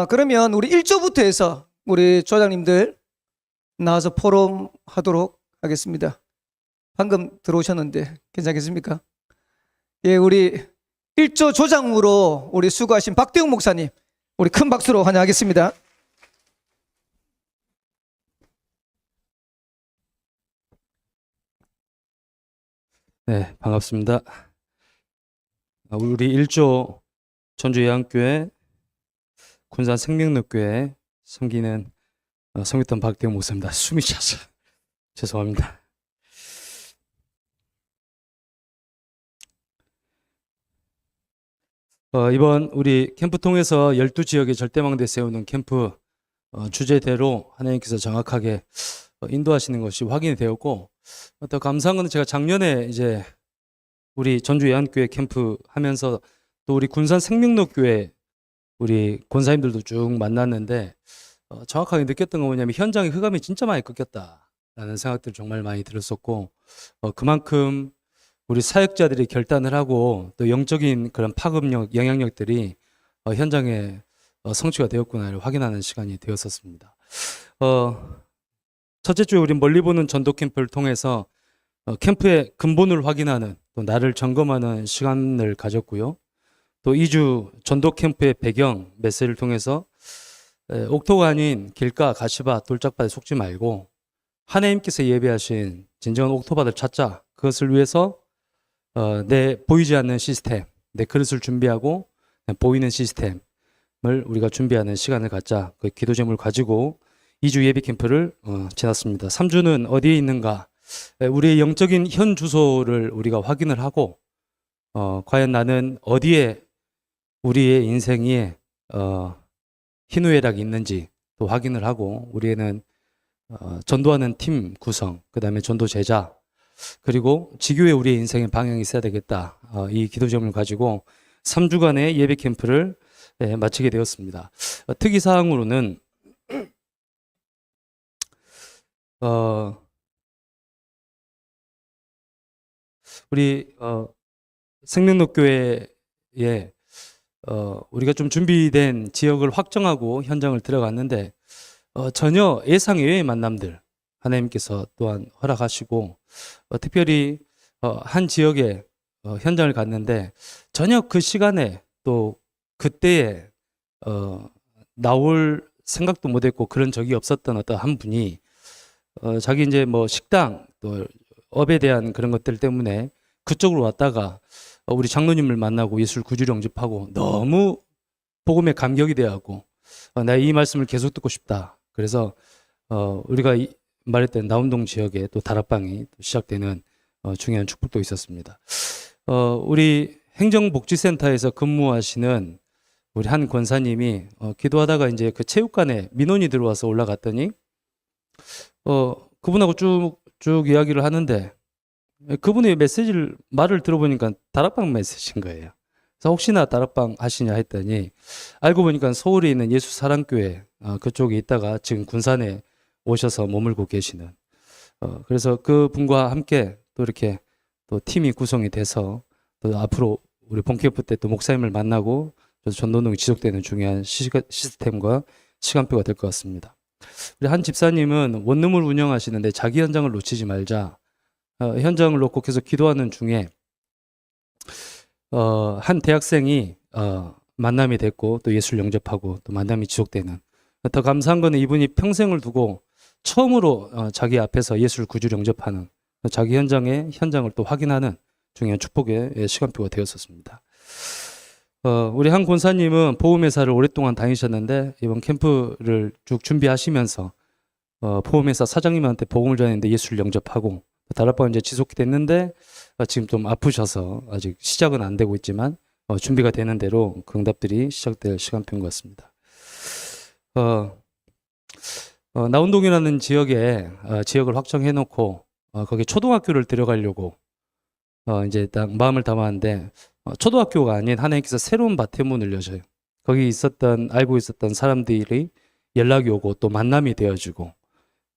그러면 우리 1조부터 해서 우리 조장님들 나와서 포럼하도록 하겠습니다. 방금 들어오셨는데 괜찮겠습니까? 예, 우리 1조 조장으로 우리 수고하신 박대웅 목사님, 우리 큰 박수로 환영하겠습니다. 네, 반갑습니다. 우리 1조 전주예안교회 군산 생명력교회 섬기는 성유턴 박대웅 목사입니다. 숨이 차서 죄송합니다. 이번 우리 캠프 통해서 12지역에 절대망대 세우는 캠프 주제대로 하나님께서 정확하게 인도하시는 것이 확인이 되었고, 더 감사한 것은 제가 작년에 이제 우리 전주 예안교회 캠프 하면서 또 우리 군산 생명력교회 우리 권사님들도 쭉 만났는데 정확하게 느꼈던 건 뭐냐면 현장에 흑암이 진짜 많이 꺾였다라는 생각들 정말 많이 들었었고, 그만큼 우리 사역자들이 결단을 하고 또 영적인 그런 파급력, 영향력들이 현장에 성취가 되었구나를 확인하는 시간이 되었었습니다. 첫째 주에 우리 멀리 보는 전도 캠프를 통해서 캠프의 근본을 확인하는 또 나를 점검하는 시간을 가졌고요. 또 2주 전도 캠프의 배경 메시지를 통해서 옥토가 아닌 길가, 가시밭, 돌짝밭에 속지 말고 하나님께서 예배하신 진정한 옥토밭을 찾자. 그것을 위해서 내 보이지 않는 시스템, 내 그릇을 준비하고 보이는 시스템을 우리가 준비하는 시간을 갖자. 그 기도 제목을 가지고 2주 예배 캠프를 지났습니다. 3주는 어디에 있는가? 우리의 영적인 현 주소를 우리가 확인을 하고 과연 나는 어디에 우리의 인생에 희노애락이 있는지 또 확인을 하고, 우리에는 전도하는 팀 구성, 그 다음에 전도 제자, 그리고 지교에 우리의 인생의 방향이 있어야 되겠다. 이 기도 제목을 가지고 3주간의 예배 캠프를 마치게 되었습니다. 특이사항으로는 우리 생명록교회에 우리가 좀 준비된 지역을 확정하고 현장을 들어갔는데 전혀 예상 외의 만남들 하나님께서 또한 허락하시고, 특별히 한 지역에 현장을 갔는데 전혀 그 시간에 또 그때에 나올 생각도 못했고 그런 적이 없었던 어떤 한 분이 자기 이제 뭐 식당 또 업에 대한 그런 것들 때문에 그쪽으로 왔다가 우리 장로님을 만나고 예술 구주를 영접하고 너무 복음에 감격이 되었고, 나 이 말씀을 계속 듣고 싶다. 그래서 우리가 말했던 나운동 지역에 또 다락방이 시작되는 중요한 축복도 있었습니다. 우리 행정복지센터에서 근무하시는 우리 한 권사님이 기도하다가 이제 그 체육관에 민원이 들어와서 올라갔더니 그분하고 쭉 이야기를 하는데 그분의 말을 들어보니까 다락방 메시지인 거예요. 그래서 혹시나 다락방 하시냐 했더니 알고 보니까 서울에 있는 예수사랑교회 그쪽에 있다가 지금 군산에 오셔서 머물고 계시는, 그래서 그분과 함께 또 이렇게 또 팀이 구성이 돼서 또 앞으로 우리 본캠프 때 또 목사님을 만나고 전도운동이 지속되는 중요한 시스템과 시간표가 될 것 같습니다. 우리 한 집사님은 원룸을 운영하시는데 자기 현장을 놓치지 말자. 현장을 놓고 계속 기도하는 중에 한 대학생이 만남이 됐고 또 예수를 영접하고 또 만남이 지속되는, 더 감사한 거는 이분이 평생을 두고 처음으로 자기 앞에서 예수를 구주를 영접하는, 자기 현장을 또 확인하는 중요한 축복의 시간표가 되었었습니다. 우리 한 권사님은 보험회사를 오랫동안 다니셨는데 이번 캠프를 쭉 준비하시면서 보험회사 사장님한테 복음을 전했는데 예수를 영접하고 다락방 이제 지속이 됐는데 지금 좀 아프셔서 아직 시작은 안 되고 있지만 준비가 되는 대로 그 응답들이 시작될 시간표인 것 같습니다. 나운동이라는 지역을 확정해 놓고 거기 초등학교를 들어가려고 이제 딱 마음을 담았는데 초등학교가 아닌 하나님께서 새로운 밭의 문을 여셔요. 거기 알고 있었던 사람들이 연락이 오고 또 만남이 되어지고,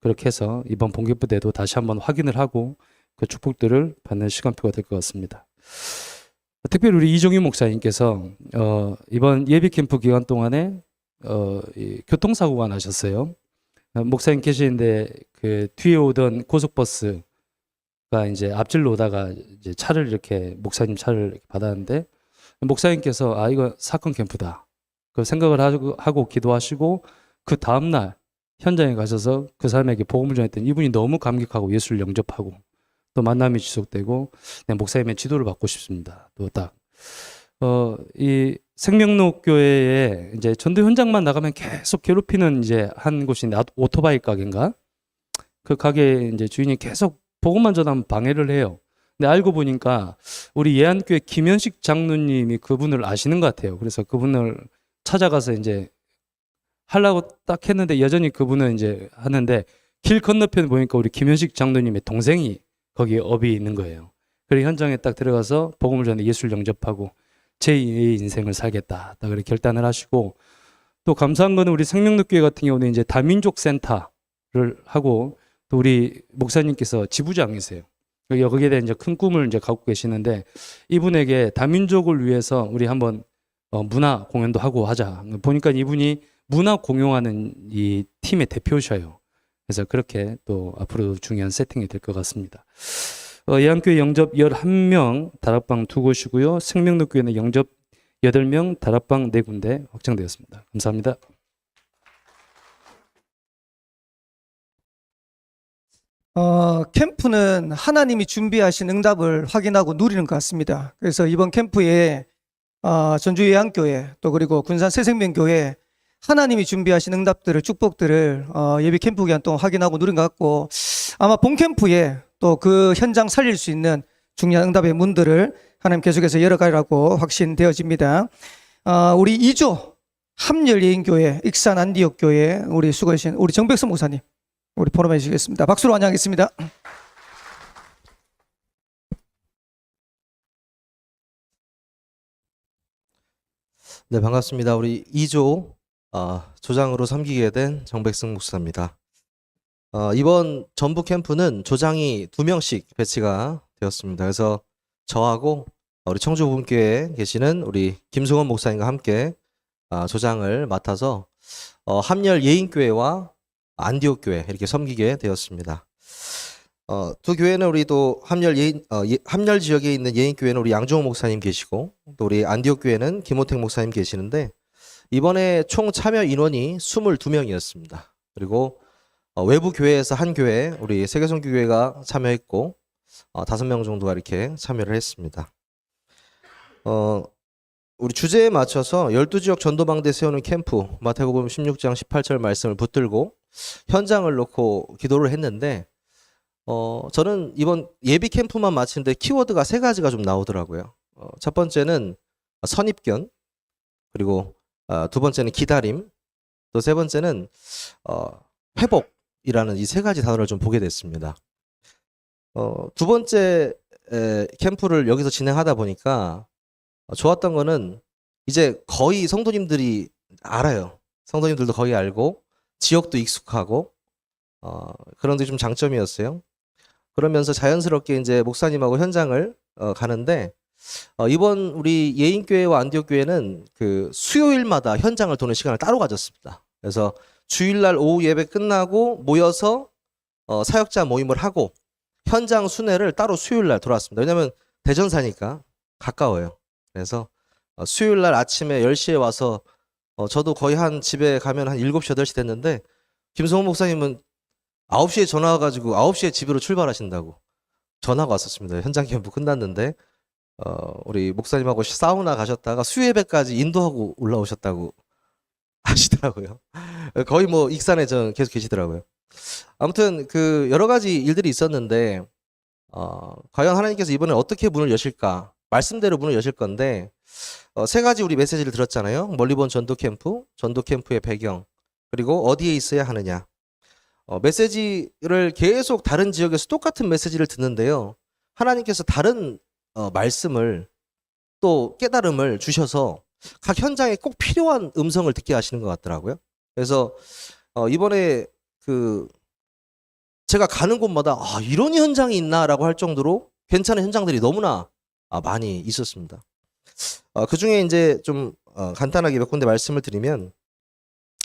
그렇게 해서 이번 본격부 때도 다시 한번 확인을 하고 그 축복들을 받는 시간표가 될 것 같습니다. 특별히 우리 이종희 목사님께서 이번 예비 캠프 기간 동안에 이 교통사고가 나셨어요. 목사님 계시는데 그 뒤에 오던 고속버스가 이제 앞질러 오다가 이제 차를 이렇게 목사님 차를 이렇게 받았는데 목사님께서 아 이거 사건 캠프다. 그 생각을 하고 기도하시고 그 다음 날 현장에 가셔서 그 사람에게 복음을 전했더니 이분이 너무 감격하고 예수를 영접하고 또 만남이 지속되고 네, 목사님의 지도를 받고 싶습니다. 또 딱 이 생명록 교회에 이제 전도 현장만 나가면 계속 괴롭히는 이제 한 곳인데 오토바이 가게인가? 그 가게 이제 주인이 계속 복음만 전하면 방해를 해요. 근데 알고 보니까 우리 예안교회 김현식 장로님이 그분을 아시는 것 같아요. 그래서 그분을 찾아가서 이제 하려고 딱 했는데 여전히 그분은 이제 하는데 길 건너편 보니까 우리 김현식 장로님의 동생이 거기에 업이 있는 거예요. 그리고 현장에 딱 들어가서 복음을 전해 예수를 영접하고 제2의 인생을 살겠다. 딱 그렇게 결단을 하시고 또 감사한 거는 우리 생명록교회 같은 경우는 이제 다민족 센터를 하고 또 우리 목사님께서 지부장이세요. 여기에 대한 이제 큰 꿈을 이제 갖고 계시는데 이분에게 다민족을 위해서 우리 한번 문화 공연도 하고 하자. 보니까 이분이 문화 공용하는 이 팀의 대표셔요. 그래서 그렇게 또 앞으로 중요한 세팅이 될 것 같습니다. 예안교회 영접 11명, 다락방 2곳이고요. 생명록교회는 영접 8명, 다락방 4군데 확정되었습니다. 감사합니다. 캠프는 하나님이 준비하신 응답을 확인하고 누리는 것 같습니다. 그래서 이번 캠프에 전주 예안교회 또 그리고 군산 새생명교회 하나님이 준비하신 응답들을 축복들을 예비 캠프 기간 동안 확인하고 누린 것 같고 아마 본 캠프에 또 그 현장 살릴 수 있는 중요한 응답의 문들을 하나님 계속해서 열어가리라고 확신되어집니다. 우리 2조 함열예인교회 익산 안디옥교회 우리 수고하신 우리 정백선 목사님 우리 포럼해 주시겠습니다. 박수로 환영하겠습니다. 네, 반갑습니다. 우리 2조 조장으로 섬기게 된 정백승 목사입니다. 이번 전북 캠프는 조장이 2명씩 배치가 되었습니다. 그래서 저하고 우리 청주복음교회에 계시는 우리 김승원 목사님과 함께 조장을 맡아서 함열 예인교회와 안디옥교회 이렇게 섬기게 되었습니다. 두 교회는 우리 또 함열 지역에 있는 예인교회는 우리 양종호 목사님 계시고 또 우리 안디옥교회는 김호택 목사님 계시는데 이번에 총 참여 인원이 22명이었습니다. 그리고 외부 교회에서 한 교회 우리 세계선교교회가 참여했고 5명 정도가 이렇게 참여를 했습니다. 우리 주제에 맞춰서 12지역 전도방대 세우는 캠프 마태복음 16장 18절 말씀을 붙들고 현장을 놓고 기도를 했는데 저는 이번 예비 캠프만 마치는데 키워드가 3가지가 좀 나오더라고요. 첫 번째는 선입견, 그리고 두 번째는 기다림, 또 세 번째는 회복이라는 이 3가지 단어를 좀 보게 됐습니다. 두 번째 캠프를 여기서 진행하다 보니까 좋았던 거는 이제 거의 성도님들이 알아요. 성도님들도 거의 알고 지역도 익숙하고 그런 데 좀 장점이었어요. 그러면서 자연스럽게 이제 목사님하고 현장을 가는데 이번 우리 예인교회와 안디옥교회는 그 수요일마다 현장을 도는 시간을 따로 가졌습니다. 그래서 주일날 오후 예배 끝나고 모여서 사역자 모임을 하고 현장 순회를 따로 수요일날 돌아왔습니다. 왜냐하면 대전 사니까 가까워요. 그래서 수요일날 아침에 10시에 와서 저도 거의 한 집에 가면 한 7시, 8시 됐는데 김성훈 목사님은 9시에 전화 와가지고 9시에 집으로 출발하신다고 전화가 왔었습니다. 현장 캠프 끝났는데 우리 목사님하고 사우나 가셨다가 수요예배까지 인도하고 올라오셨다고 하시더라고요. 거의 뭐 익산에 계속 계시더라고요. 아무튼 그 여러 가지 일들이 있었는데 과연 하나님께서 이번에 어떻게 문을 여실까? 말씀대로 문을 여실 건데 3가지 우리 메시지를 들었잖아요. 멀리 본 전도 캠프의 배경, 그리고 어디에 있어야 하느냐. 메시지를 계속 다른 지역에서 똑같은 메시지를 듣는데요. 하나님께서 다른 말씀을 또 깨달음을 주셔서 각 현장에 꼭 필요한 음성을 듣게 하시는 것 같더라고요. 그래서 이번에 그 제가 가는 곳마다 이런 현장이 있나라고 할 정도로 괜찮은 현장들이 너무나 많이 있었습니다. 그 중에 이제 좀 간단하게 몇 군데 말씀을 드리면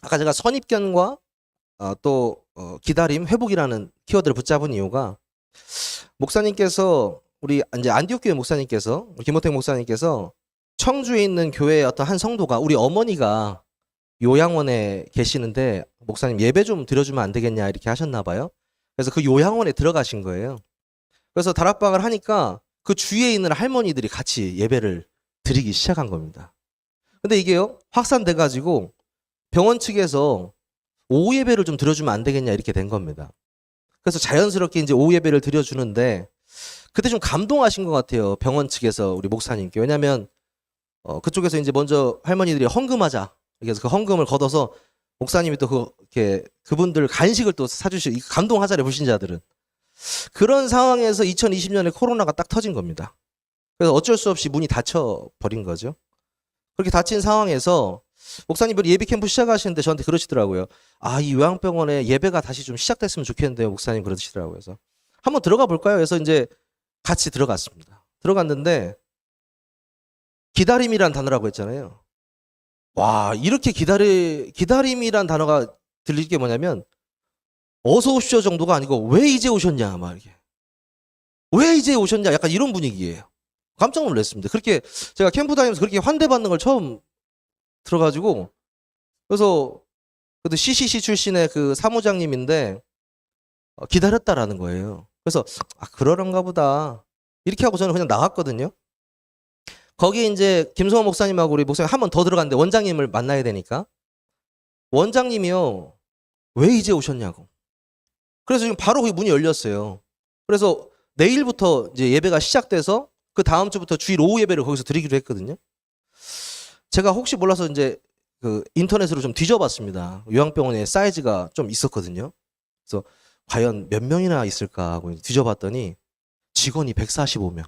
아까 제가 선입견과 기다림, 회복이라는 키워드를 붙잡은 이유가 목사님께서 우리 이제 안디옥 교회 목사님께서 김호택 목사님께서 청주에 있는 교회의 어떤 한 성도가 우리 어머니가 요양원에 계시는데 목사님 예배 좀 드려주면 안 되겠냐 이렇게 하셨나 봐요. 그래서 그 요양원에 들어가신 거예요. 그래서 다락방을 하니까 그 주위에 있는 할머니들이 같이 예배를 드리기 시작한 겁니다. 근데 이게요 확산돼 가지고 병원 측에서 오후 예배를 좀 드려주면 안 되겠냐 이렇게 된 겁니다. 그래서 자연스럽게 이제 오후 예배를 드려주는데 그때 좀 감동하신 것 같아요. 병원 측에서 우리 목사님께. 왜냐하면 그쪽에서 이제 먼저 할머니들이 헌금하자. 그래서 그 헌금을 걷어서 목사님이 또 그분들 간식을 또 사주시고 감동하잖아요. 불신자들은. 그런 상황에서 2020년에 코로나가 딱 터진 겁니다. 그래서 어쩔 수 없이 문이 닫혀버린 거죠. 그렇게 닫힌 상황에서 목사님이 예비 캠프 시작하시는데 저한테 그러시더라고요. 아, 이 요양병원에 예배가 다시 좀 시작됐으면 좋겠는데요. 목사님 그러시더라고요. 그래서 한번 들어가 볼까요? 그래서 이제 같이 들어갔습니다. 들어갔는데 기다림이란 단어라고 했잖아요. 와, 이렇게 기다림이란 단어가 들릴 게 뭐냐면 어서 오십시오 정도가 아니고 왜 이제 오셨냐 막 이렇게. 왜 이제 오셨냐 약간 이런 분위기예요. 깜짝 놀랐습니다. 그렇게 제가 캠프 다니면서 그렇게 환대받는 걸 처음 들어가지고 그래서 그래도 CCC 출신의 그 사무장님인데 기다렸다라는 거예요. 그래서 아 그러는가 보다 이렇게 하고 저는 그냥 나갔거든요. 거기에 이제 김성원 목사님하고 우리 목사님 한 번 더 들어갔는데 원장님을 만나야 되니까 원장님이요 왜 이제 오셨냐고. 그래서 지금 바로 거기 문이 열렸어요. 그래서 내일부터 이제 예배가 시작돼서 그 다음 주부터 주일 오후 예배를 거기서 드리기로 했거든요. 제가 혹시 몰라서 이제 그 인터넷으로 좀 뒤져봤습니다. 요양병원의 사이즈가 좀 있었거든요. 그래서 과연 몇 명이나 있을까 하고 뒤져봤더니 직원이 145명.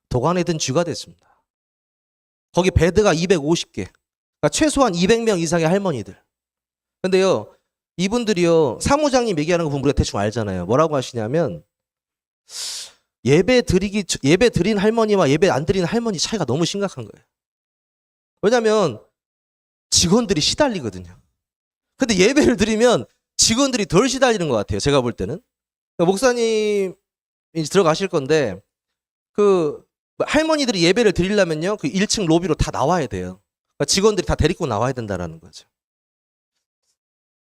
도관에 든 쥐가 됐습니다. 거기 베드가 250개. 그러니까 최소한 200명 이상의 할머니들. 근데요, 이분들이요, 사무장님 얘기하는 거 보면 우리가 대충 알잖아요. 뭐라고 하시냐면, 예배 드린 할머니와 예배 안 드린 할머니 차이가 너무 심각한 거예요. 왜냐면 직원들이 시달리거든요. 근데 예배를 드리면 직원들이 덜 시달리는 것 같아요. 제가 볼 때는. 목사님이 들어가실 건데, 그 할머니들이 예배를 드리려면요, 그 1층 로비로 다 나와야 돼요. 그러니까 직원들이 다 데리고 나와야 된다라는 거죠.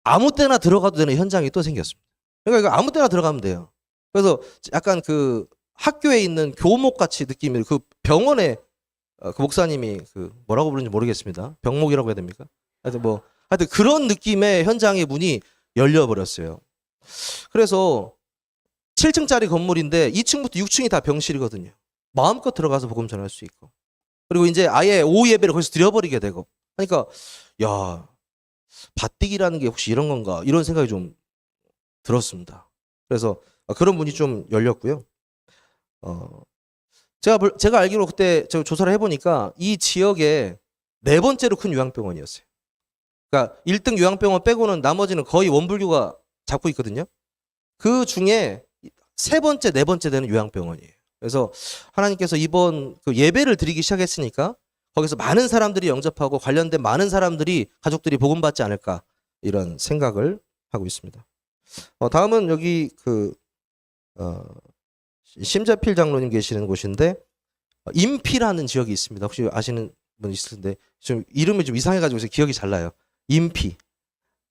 아무 때나 들어가도 되는 현장이 또 생겼습니다. 그러니까 이거 아무 때나 들어가면 돼요. 그래서 약간 그 학교에 있는 교목 같이 느낌이 그 병원에 그 목사님이 그 뭐라고 부르는지 모르겠습니다. 병목이라고 해야 됩니까? 하여튼 그런 느낌의 현장의 문이 열려버렸어요. 그래서 7층짜리 건물인데 2층부터 6층이 다 병실이거든요. 마음껏 들어가서 복음 전할 수 있고. 그리고 이제 아예 오후 예배를 거기서 드려버리게 되고. 그러니까 야, 밭디기라는 게 혹시 이런 건가? 이런 생각이 좀 들었습니다. 그래서 그런 문이 좀 열렸고요. 제가 알기로 그때 제가 조사를 해보니까 이 지역에 4번째로 큰 요양병원이었어요. 그러니까 1등 요양병원 빼고는 나머지는 거의 원불교가 잡고 있거든요. 그 중에 3번째, 4번째 되는 요양병원이에요. 그래서 하나님께서 이번 그 예배를 드리기 시작했으니까 거기서 많은 사람들이 영접하고 관련된 많은 사람들이 가족들이 복음받지 않을까 이런 생각을 하고 있습니다. 다음은 여기 심자필 장로님 계시는 곳인데 임피라는 지역이 있습니다. 혹시 아시는 분 있을 텐데 좀 이름이 좀 이상해가지고 기억이 잘 나요. 임피.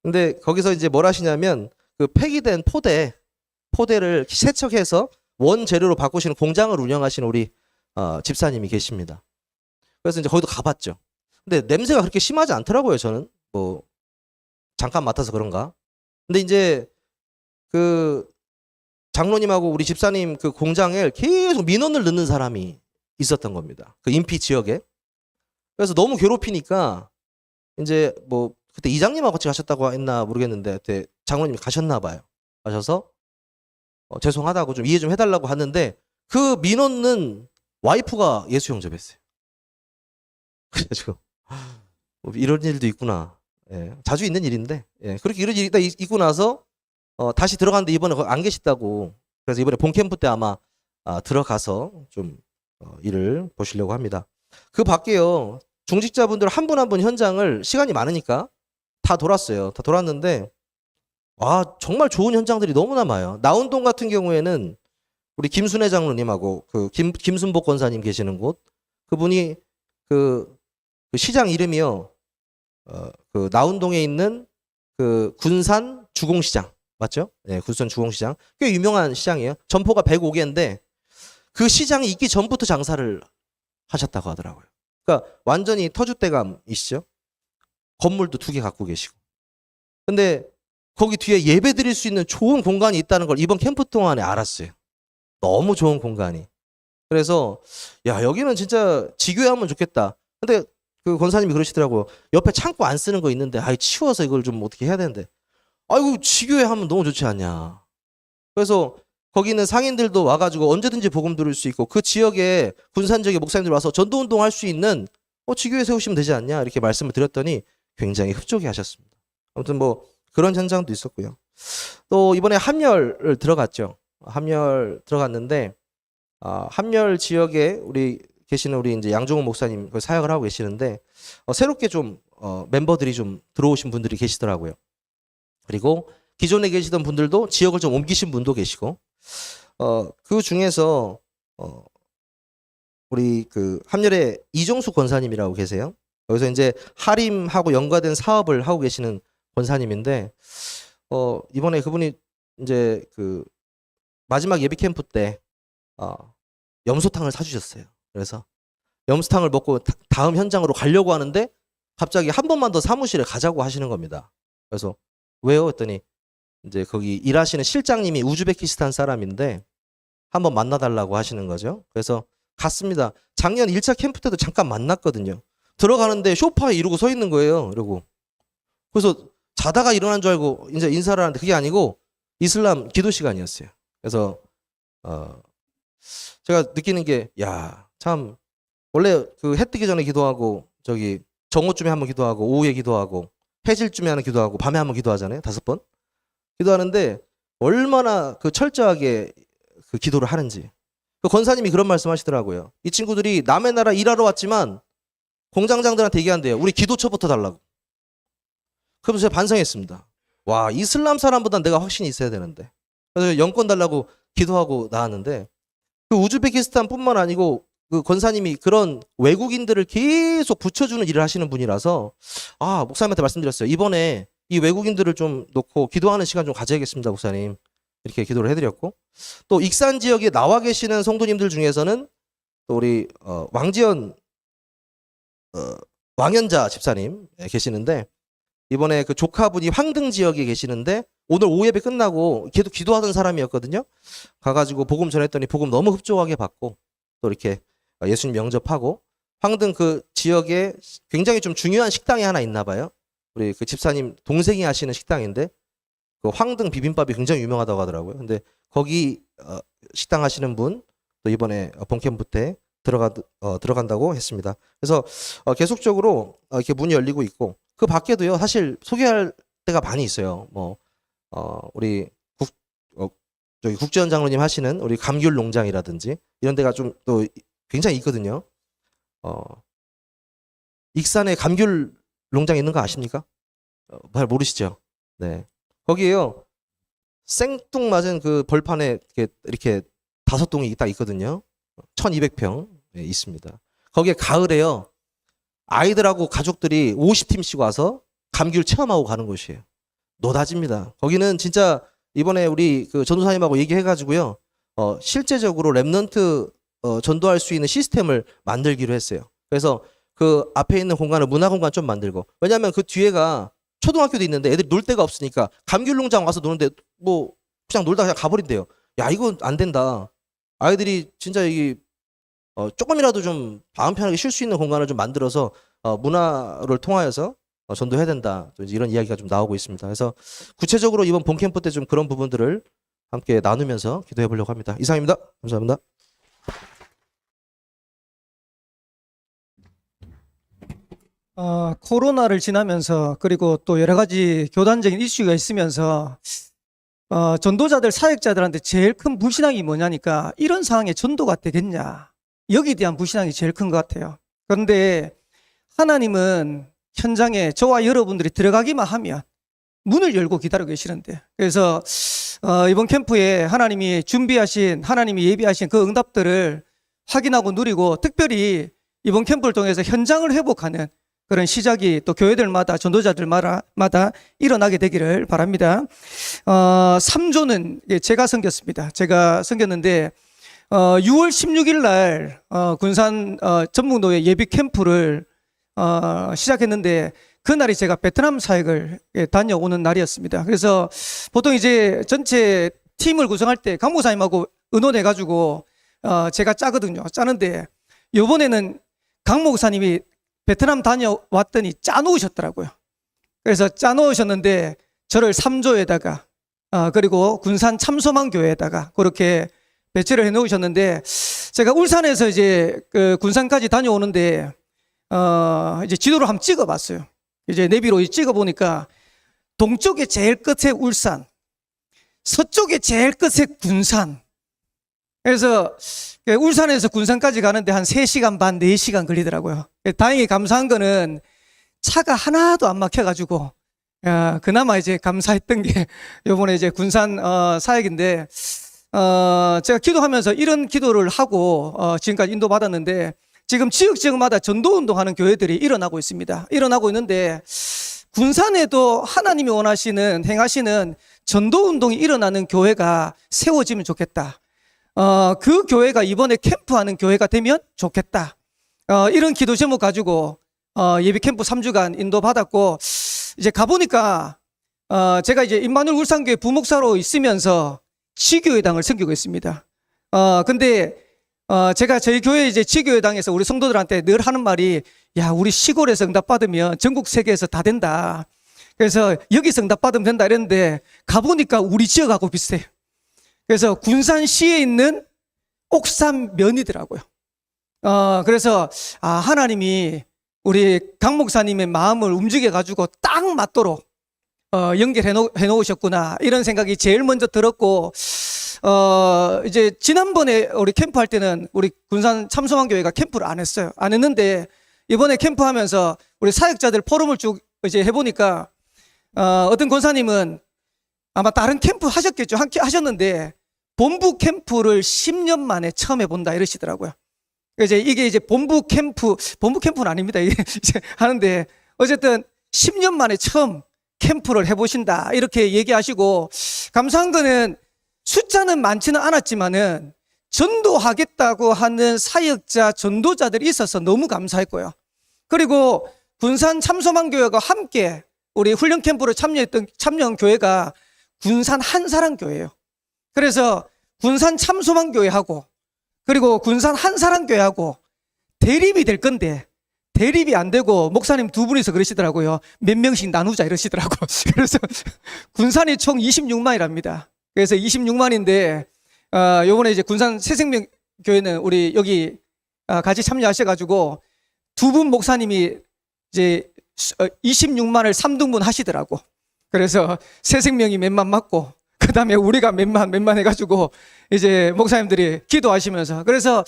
근데 거기서 이제 뭘 하시냐면 그 폐기된 포대를 세척해서 원재료로 바꾸시는 공장을 운영하시는 우리 집사님이 계십니다. 그래서 이제 거기도 가봤죠. 근데 냄새가 그렇게 심하지 않더라고요. 저는 뭐 잠깐 맡아서 그런가. 근데 이제 그 장로님하고 우리 집사님 그 공장에 계속 민원을 넣는 사람이 있었던 겁니다. 그 인피 지역에. 그래서 너무 괴롭히니까 이제 뭐 그때 이장님하고 같이 가셨다고 했나 모르겠는데 그때 장로님이 가셨나 봐요. 가셔서 죄송하다고 좀 이해 좀 해달라고 하는데 그 민원은 와이프가 예수 영접했어요. 그래가지고 이런 일도 있구나. 예, 자주 있는 일인데 그렇게 이런 일이 있고 나서 다시 들어갔는데 이번에 안 계시다고. 그래서 이번에 본 캠프 때 아마 들어가서 좀 일을 보시려고 합니다. 그 밖에요. 중직자분들 한 분 한 분 현장을 시간이 많으니까 다 돌았어요. 다 돌았는데 정말 좋은 현장들이 너무나 많아요. 나운동 같은 경우에는 우리 김순애 장로님하고 그 김순복 권사님 계시는 곳, 그분이 그 시장 이름이요. 그 나운동에 있는 그 군산 주공시장 맞죠? 네, 군산 주공시장 꽤 유명한 시장이에요. 점포가 105개인데 그 시장이 있기 전부터 장사를 하셨다고 하더라고요. 그러니까 완전히 터줏대감이시죠. 건물도 2개 갖고 계시고. 근데 거기 뒤에 예배 드릴 수 있는 좋은 공간이 있다는 걸 이번 캠프 동안에 알았어요. 너무 좋은 공간이. 그래서 야, 여기는 진짜 지교회하면 좋겠다. 근데 그 권사님이 그러시더라고요. 옆에 창고 안 쓰는 거 있는데 치워서 이걸 좀 어떻게 해야 되는데. 아이고, 지교회 하면 너무 좋지 않냐. 그래서 거기는 상인들도 와가지고 언제든지 복음 들을 수 있고 그 지역에 군산 지역에 목사님들 와서 전도운동 할 수 있는 지교회 세우시면 되지 않냐 이렇게 말씀을 드렸더니 굉장히 흡족해 하셨습니다. 아무튼 뭐 그런 현장도 있었고요. 또 이번에 함열을 들어갔죠. 함열 들어갔는데 함열 지역에 계시는 우리 이제 양종훈 목사님 사역을 하고 계시는데 새롭게 좀 멤버들이 좀 들어오신 분들이 계시더라고요. 그리고 기존에 계시던 분들도 지역을 좀 옮기신 분도 계시고 그 중에서 우리 그 함열에 이종수 권사님이라고 계세요. 여기서 이제 하림하고 연관된 사업을 하고 계시는 권사님인데 이번에 그분이 이제 그 마지막 예비 캠프 때 염소탕을 사주셨어요. 그래서 염소탕을 먹고 다음 현장으로 가려고 하는데 갑자기 한 번만 더 사무실에 가자고 하시는 겁니다. 그래서 왜요? 했더니 이제 거기 일하시는 실장님이 우즈베키스탄 사람인데 한번 만나달라고 하시는 거죠. 그래서 갔습니다. 작년 1차 캠프 때도 잠깐 만났거든요. 들어가는데 소파에 이러고 서 있는 거예요. 이러고. 그래서 자다가 일어난 줄 알고 이제 인사를 하는데 그게 아니고 이슬람 기도 시간이었어요. 그래서 제가 느끼는 게 참 원래 그 해 뜨기 전에 기도하고 저기 정오쯤에 한번 기도하고 오후에 기도하고 해질쯤에 하는 기도하고 밤에 한번 기도하잖아요. 5번 기도하는데 얼마나 그 철저하게 그 기도를 하는지. 그 권사님이 그런 말씀하시더라고요. 이 친구들이 남의 나라 일하러 왔지만 공장장들한테 얘기한대요. 우리 기도처부터 달라고. 그러면서 제가 반성했습니다. 와, 이슬람 사람보단 내가 확신이 있어야 되는데. 그래서 영권 달라고 기도하고 나왔는데 그 우즈베키스탄뿐만 아니고 그 권사님이 그런 외국인들을 계속 붙여주는 일을 하시는 분이라서 목사님한테 말씀드렸어요. 이번에 이 외국인들을 좀 놓고 기도하는 시간 좀 가져야겠습니다, 목사님. 이렇게 기도를 해드렸고 또 익산 지역에 나와 계시는 성도님들 중에서는 또 우리 왕지연 왕연자 집사님 계시는데 이번에 그 조카분이 황등 지역에 계시는데 오늘 오후 예배 끝나고 걔도 기도하던 사람이었거든요. 가가지고 복음 전했더니 복음 너무 흡족하게 받고 또 이렇게 예수님 영접하고 황등 그 지역에 굉장히 좀 중요한 식당이 하나 있나 봐요. 우리 그 집사님 동생이 하시는 식당인데 그 황등 비빔밥이 굉장히 유명하다고 하더라고요. 근데 거기 식당 하시는 분 또 이번에 본캠프 때 들어간다고 했습니다. 그래서 계속적으로 이렇게 문이 열리고 있고 그 밖에도요 사실 소개할 때가 많이 있어요. 뭐 우리 저기 국지원 장로님 하시는 우리 감귤 농장이라든지 이런 데가 좀 또 굉장히 있거든요. 익산에 감귤 농장 있는 거 아십니까? 잘 모르시죠? 네. 거기에요. 생뚱맞은 그 벌판에 이렇게 5동이 딱 있거든요. 1200평 있습니다. 거기에 가을에요. 아이들하고 가족들이 50팀씩 와서 감귤 체험하고 가는 곳이에요. 노다집니다. 거기는 진짜 이번에 우리 그 전도사님하고 얘기해가지고요. 실제적으로 랩넌트 전도할 수 있는 시스템을 만들기로 했어요. 그래서 그 앞에 있는 공간을 문화공간 좀 만들고 왜냐하면 그 뒤에가 초등학교도 있는데 애들이 놀 데가 없으니까 감귤 농장 와서 노는데 뭐 그냥 놀다 그냥 가버린대요. 야, 이거 안 된다. 아이들이 진짜 이 조금이라도 좀 마음 편하게 쉴 수 있는 공간을 좀 만들어서 문화를 통하여서 전도해야 된다. 이런 이야기가 좀 나오고 있습니다. 그래서 구체적으로 이번 본 캠프 때 좀 그런 부분들을 함께 나누면서 기도해 보려고 합니다. 이상입니다. 감사합니다. 코로나를 지나면서 그리고 또 여러 가지 교단적인 이슈가 있으면서 전도자들, 사역자들한테 제일 큰 불신앙이 뭐냐니까 이런 상황에 전도가 되겠냐. 여기에 대한 불신앙이 제일 큰 것 같아요. 그런데 하나님은 현장에 저와 여러분들이 들어가기만 하면 문을 열고 기다리고 계시는데, 그래서 이번 캠프에 하나님이 준비하신, 하나님이 예비하신 그 응답들을 확인하고 누리고, 특별히 이번 캠프를 통해서 현장을 회복하는 그런 시작이 또 교회들마다, 전도자들마다 일어나게 되기를 바랍니다. 3조는 제가 섬겼습니다. 제가 섬겼는데 6월 16일 날 군산 전북노예 예비 캠프를 시작했는데, 그날이 제가 베트남 사역을 다녀오는 날이었습니다. 그래서 보통 이제 전체 팀을 구성할 때 강 목사님하고 의논해가지고 제가 짜거든요. 짜는데 이번에는 강 목사님이 베트남 다녀왔더니 짜놓으셨더라고요. 그래서 짜놓으셨는데 저를 3조에다가 그리고 군산 참소망교회에다가 그렇게 배치를 해놓으셨는데, 제가 울산에서 이제 그 군산까지 다녀오는데 이제 지도를 한번 찍어봤어요. 이제 내비로 찍어보니까 동쪽에 제일 끝에 울산, 서쪽에 제일 끝에 군산. 그래서 울산에서 군산까지 가는데 한 3시간 반, 4시간 걸리더라고요. 다행히 감사한 거는 차가 하나도 안 막혀가지고, 그나마 이제 감사했던 게 요번에 이제 군산 사역인데, 제가 기도하면서 이런 기도를 하고 지금까지 인도받았는데, 지금 지역마다 전도운동하는 교회들이 일어나고 있습니다. 일어나고 있는데 군산에도 하나님이 원하시는, 행하시는 전도운동이 일어나는 교회가 세워지면 좋겠다. 그 교회가 이번에 캠프하는 교회가 되면 좋겠다. 이런 기도 제목 가지고 예비 캠프 3주간 인도받았고, 이제 가보니까 제가 이제 임마누엘 울산교회 부목사로 있으면서 지교회당을 섬기고 있습니다. 근데 제가 저희 교회 이제 지교회당에서 우리 성도들한테 늘 하는 말이, 야, 우리 시골에서 응답받으면 전국 세계에서 다 된다. 그래서 여기서 응답받으면 된다 이랬는데, 가보니까 우리 지역하고 비슷해요. 그래서 군산시에 있는 옥산면이더라고요. 그래서 하나님이 우리 강 목사님의 마음을 움직여가지고 딱 맞도록 연결해 놓으셨구나, 이런 생각이 제일 먼저 들었고, 이제 지난번에 우리 캠프할 때는 우리 군산 참소망교회가 캠프를 안 했어요. 안 했는데 이번에 캠프하면서 우리 사역자들 포럼을 쭉 이제 해보니까 어떤 권사님은 아마 다른 캠프 하셨겠죠. 함께 하셨는데 본부 캠프를 10년 만에 처음 해본다 이러시더라고요. 이게 이제 본부 캠프는 아닙니다. 이게 이제 하는데 어쨌든 10년 만에 처음 캠프를 해보신다 이렇게 얘기하시고, 감사한 거는 숫자는 많지는 않았지만은 전도하겠다고 하는 사역자, 전도자들이 있어서 너무 감사했고요. 그리고 군산 참소망교회가 함께 우리 훈련 캠프를 참여한 교회가 군산 한사랑교회예요. 그래서 군산 참소망교회하고 그리고 군산 한사랑교회하고 대립이 될 건데, 대립이 안 되고 목사님 두 분이서 그러시더라고요. 몇 명씩 나누자 이러시더라고. 그래서 군산이 총 26만이랍니다. 그래서 26만인데 요번에 이제 군산 새생명 교회는 우리 여기 같이 참여하셔가지고 두 분 목사님이 이제 26만을 3등분 하시더라고. 그래서 새생명이 몇만 맞고 그 다음에 우리가 몇만 해가지고 이제 목사님들이 기도하시면서, 그래서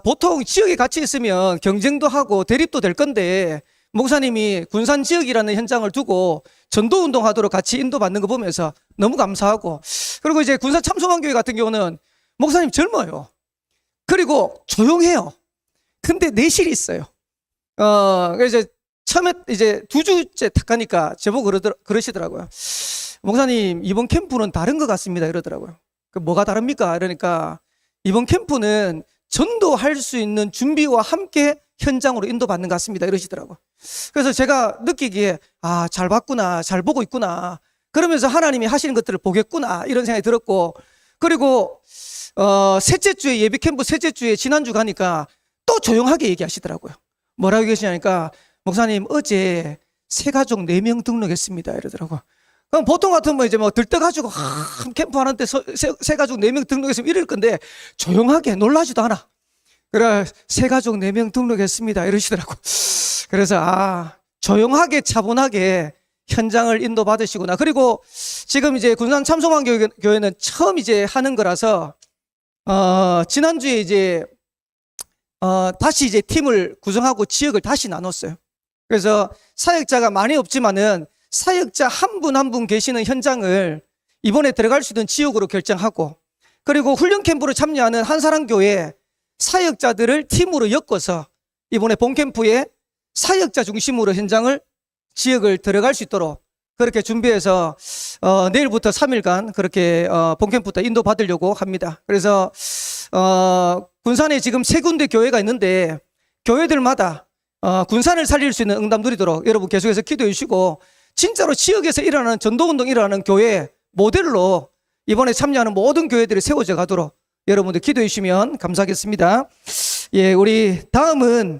보통 지역에 같이 있으면 경쟁도 하고 대립도 될 건데, 목사님이 군산 지역이라는 현장을 두고 전도운동 하도록 같이 인도받는 거 보면서 너무 감사하고, 그리고 이제 군산 참소망교회 같은 경우는 목사님 젊어요. 그리고 조용해요. 근데 내실이 있어요. 그래서 처음에 이제 2주째 탁 가니까 제보고 그러시더라고요. 목사님, 이번 캠프는 다른 것 같습니다. 이러더라고요. 뭐가 다릅니까? 이러니까 이번 캠프는 전도할 수 있는 준비와 함께 현장으로 인도받는 것 같습니다. 이러시더라고요. 그래서 제가 느끼기에 잘 봤구나, 잘 보고 있구나, 그러면서 하나님이 하시는 것들을 보겠구나, 이런 생각이 들었고, 그리고 셋째 주에 예비 캠프 셋째 주에 지난주 가니까 또 조용하게 얘기하시더라고요. 뭐라고 얘기하시냐니까, 목사님 어제 새가족 4명 등록했습니다. 이러더라고요. 그럼 보통 같으면 이제 뭐 들떠가지고 캠프 하는데 새가족 4명 등록했으면 이럴 건데, 조용하게 놀라지도 않아. 그래, 새가족 4명 등록했습니다. 이러시더라고. 그래서 조용하게 차분하게 현장을 인도받으시구나. 그리고 지금 이제 군산 참소망교회는 처음 이제 하는 거라서 지난주에 이제 다시 이제 팀을 구성하고 지역을 다시 나눴어요. 그래서 사역자가 많이 없지만은 사역자 한 분 한 분 계시는 현장을 이번에 들어갈 수 있는 지역으로 결정하고, 그리고 훈련 캠프로 참여하는 한사랑교회 사역자들을 팀으로 엮어서 이번에 본 캠프에 사역자 중심으로 현장을 지역을 들어갈 수 있도록 그렇게 준비해서 내일부터 3일간 그렇게 본 캠프부터 인도받으려고 합니다. 그래서 군산에 지금 3군데 교회가 있는데 교회들마다 군산을 살릴 수 있는 응답 누리도록 여러분 계속해서 기도해 주시고, 진짜로 지역에서 일어나는 전도운동 일어나는 교회 모델로 이번에 참여하는 모든 교회들이 세워져 가도록 여러분들 기도해 주시면 감사하겠습니다. 예, 우리 다음은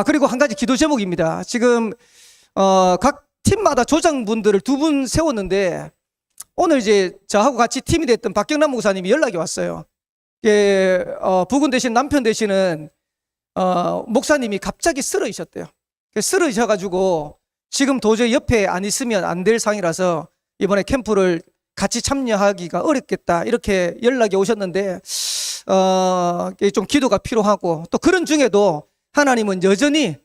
그리고 한 가지 기도 제목입니다. 지금 각 팀마다 조장분들을 2분 세웠는데 오늘 이제 저하고 같이 팀이 됐던 박경남 목사님이 연락이 왔어요. 예, 부군 되신 남편 되시는 목사님이 갑자기 쓰러지셨대요. 쓰러지셔가지고 지금 도저히 옆에 안 있으면 안 될 상이라서 이번에 캠프를 같이 참여하기가 어렵겠다 이렇게 연락이 오셨는데 좀 기도가 필요하고, 또 그런 중에도 하나님은 여전히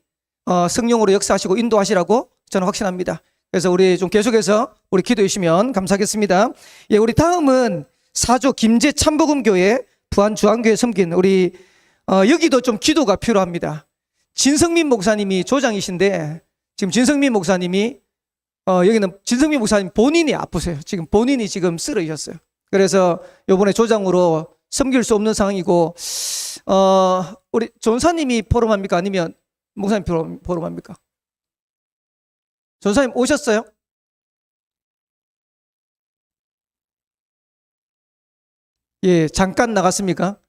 성령으로 역사하시고 인도하시라고 저는 확신합니다. 그래서 우리 좀 계속해서 우리 기도해 주시면 감사하겠습니다. 예, 우리 다음은 사조 김제 참복음교회 부안주안교회 섬긴 우리 여기도 좀 기도가 필요합니다. 진성민 목사님이 조장이신데 지금 진성민 목사님이 여기는 진성민 목사님 본인이 아프세요. 지금 본인이 지금 쓰러지셨어요. 그래서 이번에 조장으로 섬길 수 없는 상황이고, 우리 전사님이 포럼합니까? 아니면 목사님 포럼합니까? 전사님 오셨어요? 예, 잠깐 나갔습니까?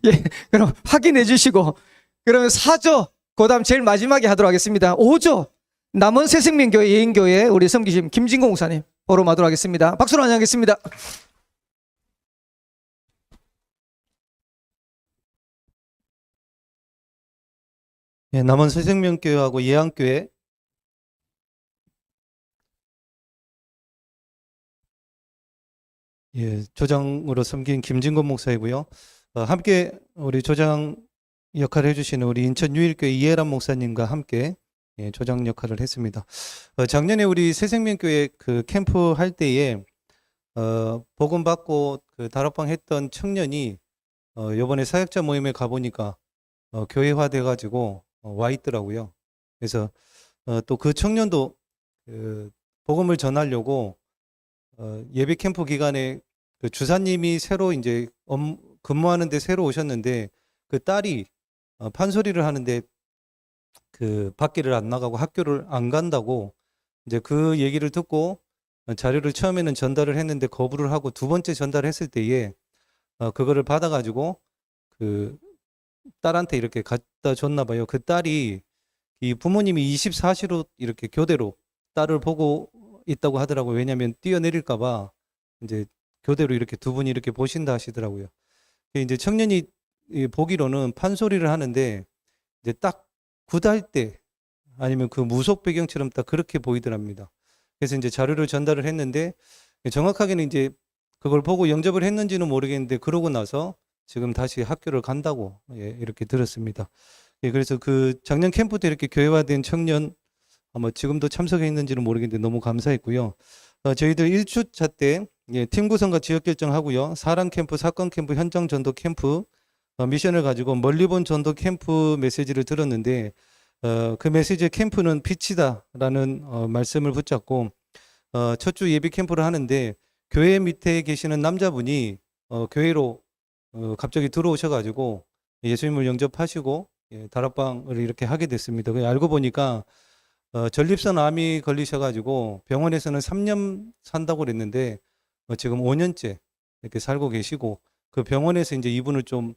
예, 그럼 확인해 주시고, 그러면 4조, 그 다음 제일 마지막에 하도록 하겠습니다. 5조, 남원 새생명교회 예인교회 우리 섬기심 김진공 목사님 포럼하도록 하겠습니다. 박수로 환영하겠습니다. 예, 남원 새생명교회하고 예안교회 조장으로 섬긴 김진건 목사이고요. 함께 우리 조장 역할을 해주시는 우리 인천 유일교회 이해란 목사님과 함께 조장 역할을 했습니다. 작년에 우리 새생명교회 그 캠프 할 때에 복음 받고 그 다락방 했던 청년이 이번에 사역자 모임에 가보니까 교회화 돼가지고 와 있더라고요. 그래서 또 그 청년도 그 복음을 전하려고 예배 캠프 기간에 그 주사님이 새로 이제 근무하는데 새로 오셨는데 그 딸이 판소리를 하는데 그 밖에를 안 나가고 학교를 안 간다고 이제 그 얘기를 듣고 자료를 처음에는 전달을 했는데 거부를 하고 2번째 전달했을 때에 그거를 받아가지고 그 딸한테 이렇게 갖다 줬나 봐요. 그 딸이 이 부모님이 24시로 이렇게 교대로 딸을 보고 있다고 하더라고요. 왜냐하면 뛰어내릴까 봐 이제 교대로 이렇게 2분이 이렇게 보신다 하시더라고요. 이제 청년이 보기로는 판소리를 하는데 이제 딱 굿할 때 아니면 그 무속 배경처럼 딱 그렇게 보이더랍니다. 그래서 이제 자료를 전달을 했는데 정확하게는 이제 그걸 보고 영접을 했는지는 모르겠는데 그러고 나서 지금 다시 학교를 간다고 이렇게 들었습니다. 그래서 그 작년 캠프 때 이렇게 교회화된 청년 아마 지금도 참석해 있는지는 모르겠는데 너무 감사했고요. 저희들 1주차 때 팀 구성과 지역 결정하고요. 사랑 캠프, 사건 캠프, 현장 전도 캠프 미션을 가지고 멀리 본 전도 캠프 메시지를 들었는데 그 메시지의 캠프는 빛이다라는 말씀을 붙잡고 첫 주 예비 캠프를 하는데 교회 밑에 계시는 남자분이 교회로 갑자기 들어오셔가지고 예수님을 영접하시고 다락방을 이렇게 하게 됐습니다. 알고 보니까 전립선 암이 걸리셔가지고 병원에서는 3년 산다고 그랬는데 지금 5년째 이렇게 살고 계시고 그 병원에서 이제 이분을 좀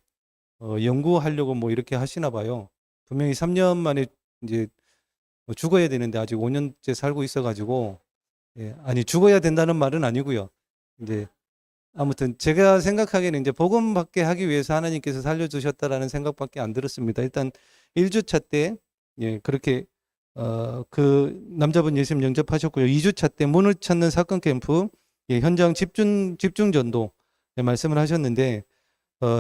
연구하려고 뭐 이렇게 하시나 봐요. 분명히 3년 만에 이제 죽어야 되는데 아직 5년째 살고 있어가지고 아니 죽어야 된다는 말은 아니고요. 이제 아무튼 제가 생각하기에는 이제 복음 받게 하기 위해서 하나님께서 살려주셨다라는 생각밖에 안 들었습니다. 일단 1주차 때 그렇게 그 남자분 예수님 영접하셨고요. 2주차 때 문을 찾는 사건 캠프 현장 집중 전도 말씀을 하셨는데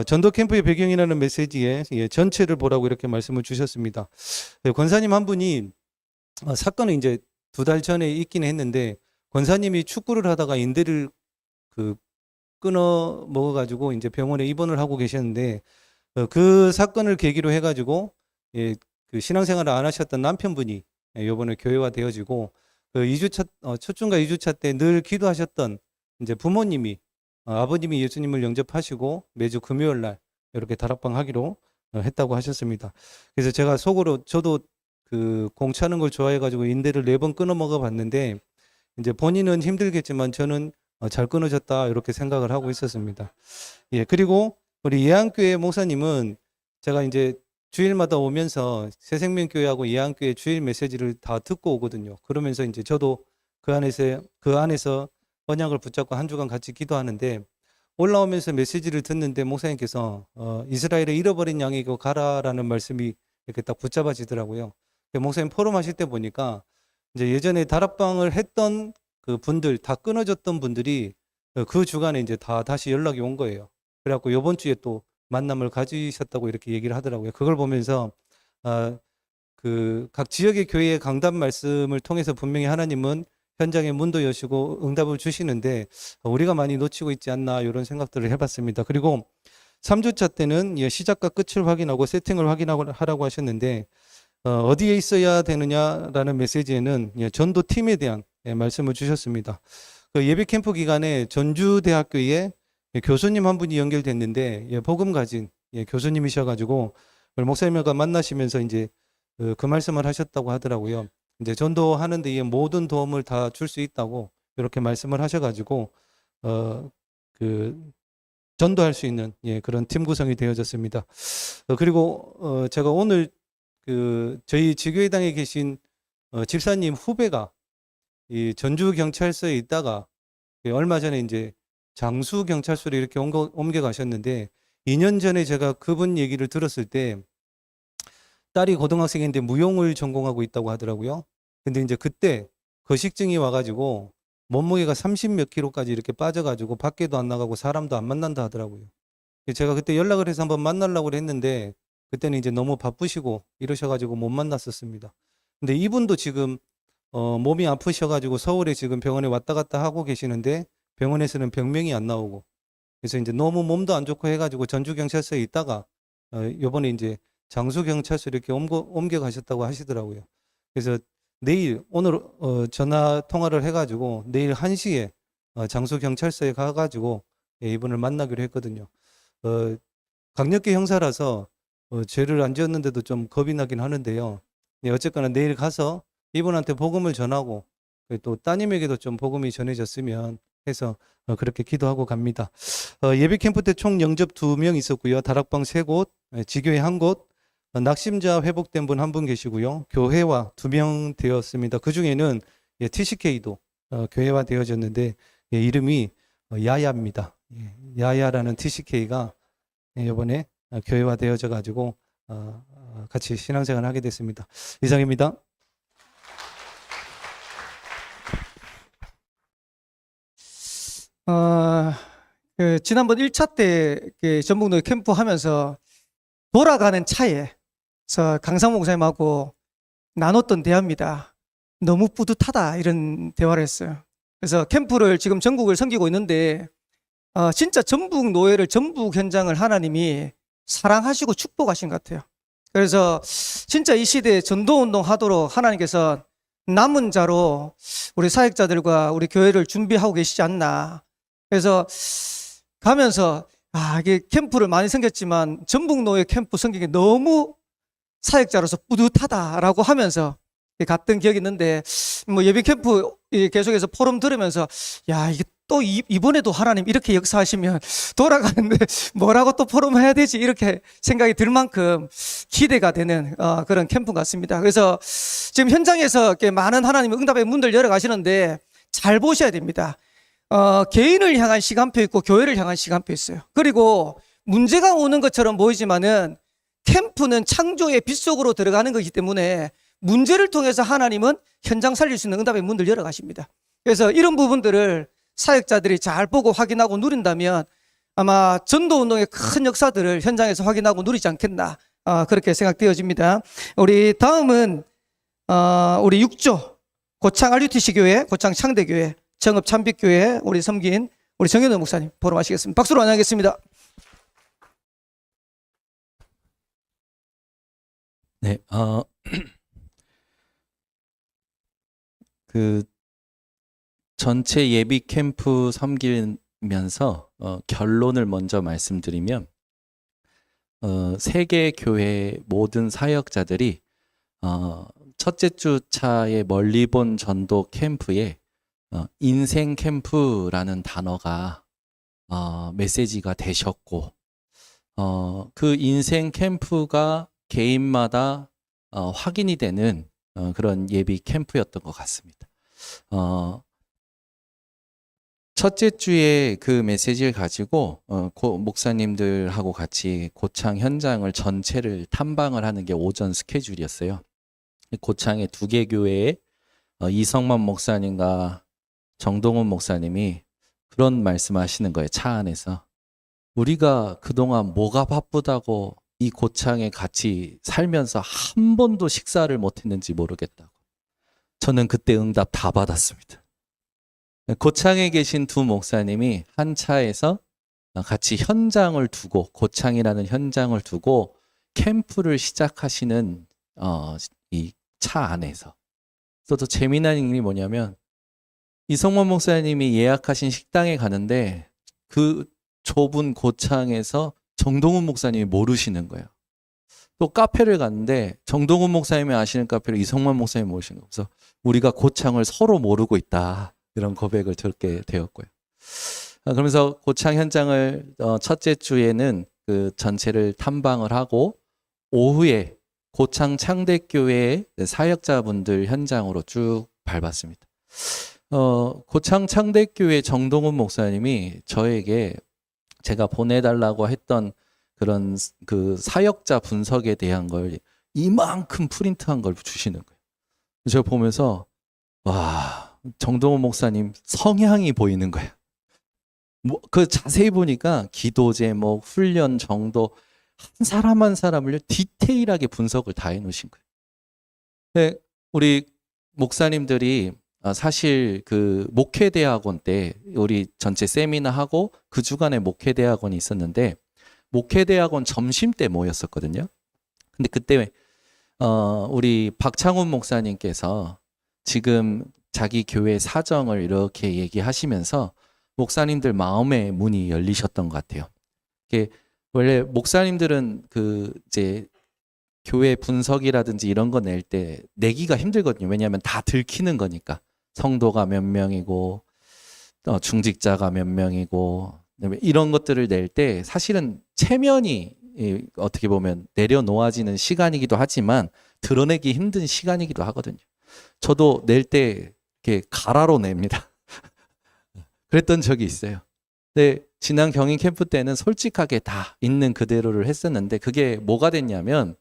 전도 캠프의 배경이라는 메시지에 전체를 보라고 이렇게 말씀을 주셨습니다. 권사님 한 분이 사건은 이제 2달 전에 있긴 했는데 권사님이 축구를 하다가 인대를 끊어 먹어가지고 이제 병원에 입원을 하고 계셨는데 그 사건을 계기로 해가지고 그 신앙생활을 안 하셨던 남편분이 이번에 교회화 되어지고 그 2주차 첫 주인가 2주차 때 늘 기도하셨던 이제 부모님이 아버님이 예수님을 영접하시고 매주 금요일 날 이렇게 다락방 하기로 했다고 하셨습니다. 그래서 제가 속으로 저도 그 공차는 걸 좋아해가지고 인대를 4번 끊어 먹어봤는데 이제 본인은 힘들겠지만 저는 잘 끊어졌다 이렇게 생각을 하고 있었습니다. 예, 그리고 우리 예안교회 목사님은 제가 이제 주일마다 오면서 새생명교회하고 예안교회 주일 메시지를 다 듣고 오거든요. 그러면서 이제 저도 그 안에서 언약을 붙잡고 한 주간 같이 기도하는데 올라오면서 메시지를 듣는데 목사님께서 이스라엘의 잃어버린 양이고 가라라는 말씀이 이렇게 딱 붙잡아지더라고요. 목사님 포럼 하실 때 보니까 이제 예전에 다락방을 했던 그 분들 다 끊어졌던 분들이 그 주간에 이제 다 다시 연락이 온 거예요. 그래갖고 이번 주에 또 만남을 가지셨다고 이렇게 얘기를 하더라고요. 그걸 보면서 그 각 지역의 교회의 강단 말씀을 통해서 분명히 하나님은 현장에 문도 여시고 응답을 주시는데 우리가 많이 놓치고 있지 않나 이런 생각들을 해봤습니다. 그리고 3주차 때는 시작과 끝을 확인하고 세팅을 확인하라고 하셨는데 어디에 있어야 되느냐라는 메시지에는 전도 팀에 대한 말씀을 주셨습니다. 그 예비 캠프 기간에 전주대학교에 교수님 한 분이 연결됐는데 복음 가진 교수님이셔가지고 목사님과 만나시면서 이제 그 말씀을 하셨다고 하더라고요. 이제 전도하는데 이 모든 도움을 다 줄 수 있다고 이렇게 말씀을 하셔가지고 그 전도할 수 있는 그런 팀 구성이 되어졌습니다. 그리고 제가 오늘 그 저희 지교회당에 계신 집사님 후배가 이 전주 경찰서에 있다가 얼마 전에 이제 장수 경찰서로 이렇게 옮겨 가셨는데 2년 전에 제가 그분 얘기를 들었을 때 딸이 고등학생인데 무용을 전공하고 있다고 하더라고요. 근데 이제 그때 거식증이 와가지고 몸무게가 30몇 킬로까지 이렇게 빠져가지고 밖에도 안 나가고 사람도 안 만난다 하더라고요. 제가 그때 연락을 해서 한번 만나려고 했는데 그때는 이제 너무 바쁘시고 이러셔가지고 못 만났었습니다. 근데 이분도 지금 몸이 아프셔가지고 서울에 지금 병원에 왔다 갔다 하고 계시는데 병원에서는 병명이 안 나오고 그래서 이제 너무 몸도 안 좋고 해가지고 전주경찰서에 있다가 요번에 이제 장수경찰서 이렇게 옮겨 가셨다고 하시더라고요. 그래서 오늘 전화 통화를 해가지고 내일 1시에 장수경찰서에 가가지고 이분을 만나기로 했거든요. 강력계 형사라서 죄를 안 지었는데도 좀 겁이 나긴 하는데요. 어쨌거나 내일 가서 이분한테 복음을 전하고 또 따님에게도 좀 복음이 전해졌으면 해서 그렇게 기도하고 갑니다. 예비 캠프 때 총 영접 2명 있었고요. 다락방 3곳, 지교회 1곳, 낙심자 회복된 분 1분 계시고요. 교회화 2명 되었습니다. 그 중에는 TCK도 교회화 되어졌는데 이름이 야야입니다. 야야라는 TCK가 이번에 교회화 되어져 가지고 같이 신앙생활을 하게 됐습니다. 이상입니다. 지난번 1차 때 전북노예 캠프 하면서 돌아가는 차에서 강상 목사님하고 나눴던 대화입니다. 너무 뿌듯하다 이런 대화를 했어요. 그래서 캠프를 지금 전국을 섬기고 있는데 진짜 전북 노예를 전북 현장을 하나님이 사랑하시고 축복하신 것 같아요. 그래서 진짜 이 시대에 전도운동 하도록 하나님께서 남은 자로 우리 사역자들과 우리 교회를 준비하고 계시지 않나. 그래서 가면서 이게 캠프를 많이 섬겼지만 전북노예 캠프 섬기기 너무 사역자로서 뿌듯하다라고 하면서 갔던 기억이 있는데 뭐 예비 캠프 계속해서 포럼 들으면서 이게 또 이번에도 하나님 이렇게 역사하시면 돌아가는데 뭐라고 또 포럼 해야 되지 이렇게 생각이 들 만큼 기대가 되는 그런 캠프 같습니다. 그래서 지금 현장에서 이렇게 많은 하나님의 응답의 문들 열어 가시는데 잘 보셔야 됩니다. 개인을 향한 시간표 있고 교회를 향한 시간표 있어요. 그리고 문제가 오는 것처럼 보이지만은 캠프는 창조의 빛 속으로 들어가는 것이기 때문에 문제를 통해서 하나님은 현장 살릴 수 있는 응답의 문들 열어 가십니다. 그래서 이런 부분들을 사역자들이 잘 보고 확인하고 누린다면 아마 전도운동의 큰 역사들을 현장에서 확인하고 누리지 않겠나 그렇게 생각되어집니다. 우리 다음은 우리 6조 고창 RUTC 교회, 고창 창대교회, 정읍 참빛교회 우리 섬긴 우리 정현우 목사님 보러 마시겠습니다. 박수로 환영하겠습니다. 네, 그 전체 예비 캠프 섬기면서 결론을 먼저 말씀드리면 세계 교회 모든 사역자들이 첫째 주차의 멀리 본 전도 캠프에 인생 캠프라는 단어가 메시지가 되셨고 그 인생 캠프가 개인마다 확인이 되는 그런 예비 캠프였던 것 같습니다. 첫째 주에 그 메시지를 가지고 목사님들하고 같이 고창 현장을 전체를 탐방을 하는 게 오전 스케줄이었어요. 고창의 2개 교회에 이성만 목사님과 정동훈 목사님이 그런 말씀하시는 거예요. 차 안에서. 우리가 그동안 뭐가 바쁘다고 이 고창에 같이 살면서 한 번도 식사를 못했는지 모르겠다고. 저는 그때 응답 다 받았습니다. 고창에 계신 2 목사님이 한 차에서 같이 현장을 두고 고창이라는 현장을 두고 캠프를 시작하시는 이 차 안에서 또 재미난 일이 뭐냐면 이성만 목사님이 예약하신 식당에 가는데 그 좁은 고창에서 정동훈 목사님이 모르시는 거예요. 또 카페를 갔는데 정동훈 목사님이 아시는 카페를 이성만 목사님이 모르시는 거예요. 그래서 우리가 고창을 서로 모르고 있다. 이런 고백을 듣게 되었고요. 그러면서 고창 현장을 첫째 주에는 그 전체를 탐방을 하고 오후에 고창 창대교회의 사역자분들 현장으로 쭉 밟았습니다. 고창 창대교회 정동훈 목사님이 저에게 제가 보내달라고 했던 그런 그 사역자 분석에 대한 걸 이만큼 프린트한 걸 주시는 거예요. 제가 보면서 와, 정동훈 목사님 성향이 보이는 거예요. 뭐 그 자세히 보니까 기도 제목, 훈련 정도 한 사람 한 사람을 디테일하게 분석을 다 해놓으신 거예요. 근데 우리 목사님들이 사실 그 목회대학원 때 우리 전체 세미나 하고 그 주간에 목회대학원이 있었는데 목회대학원 점심 때 모였었거든요. 근데 그때 우리 박창훈 목사님께서 지금 자기 교회 사정을 이렇게 얘기하시면서 목사님들 마음의 문이 열리셨던 것 같아요. 이게 원래 목사님들은 그 이제 교회 분석이라든지 이런 거 낼 때 내기가 힘들거든요. 왜냐하면 다 들키는 거니까. 성도가 몇 명이고 중직자가 몇 명이고 이런 것들을 낼 때 사실은 체면이 어떻게 보면 내려놓아지는 시간이기도 하지만 드러내기 힘든 시간이기도 하거든요. 저도 낼 때 이렇게 가라로 냅니다. 그랬던 적이 있어요. 근데 지난 경인 캠프 때는 솔직하게 다 있는 그대로를 했었는데 그게 뭐가 됐냐면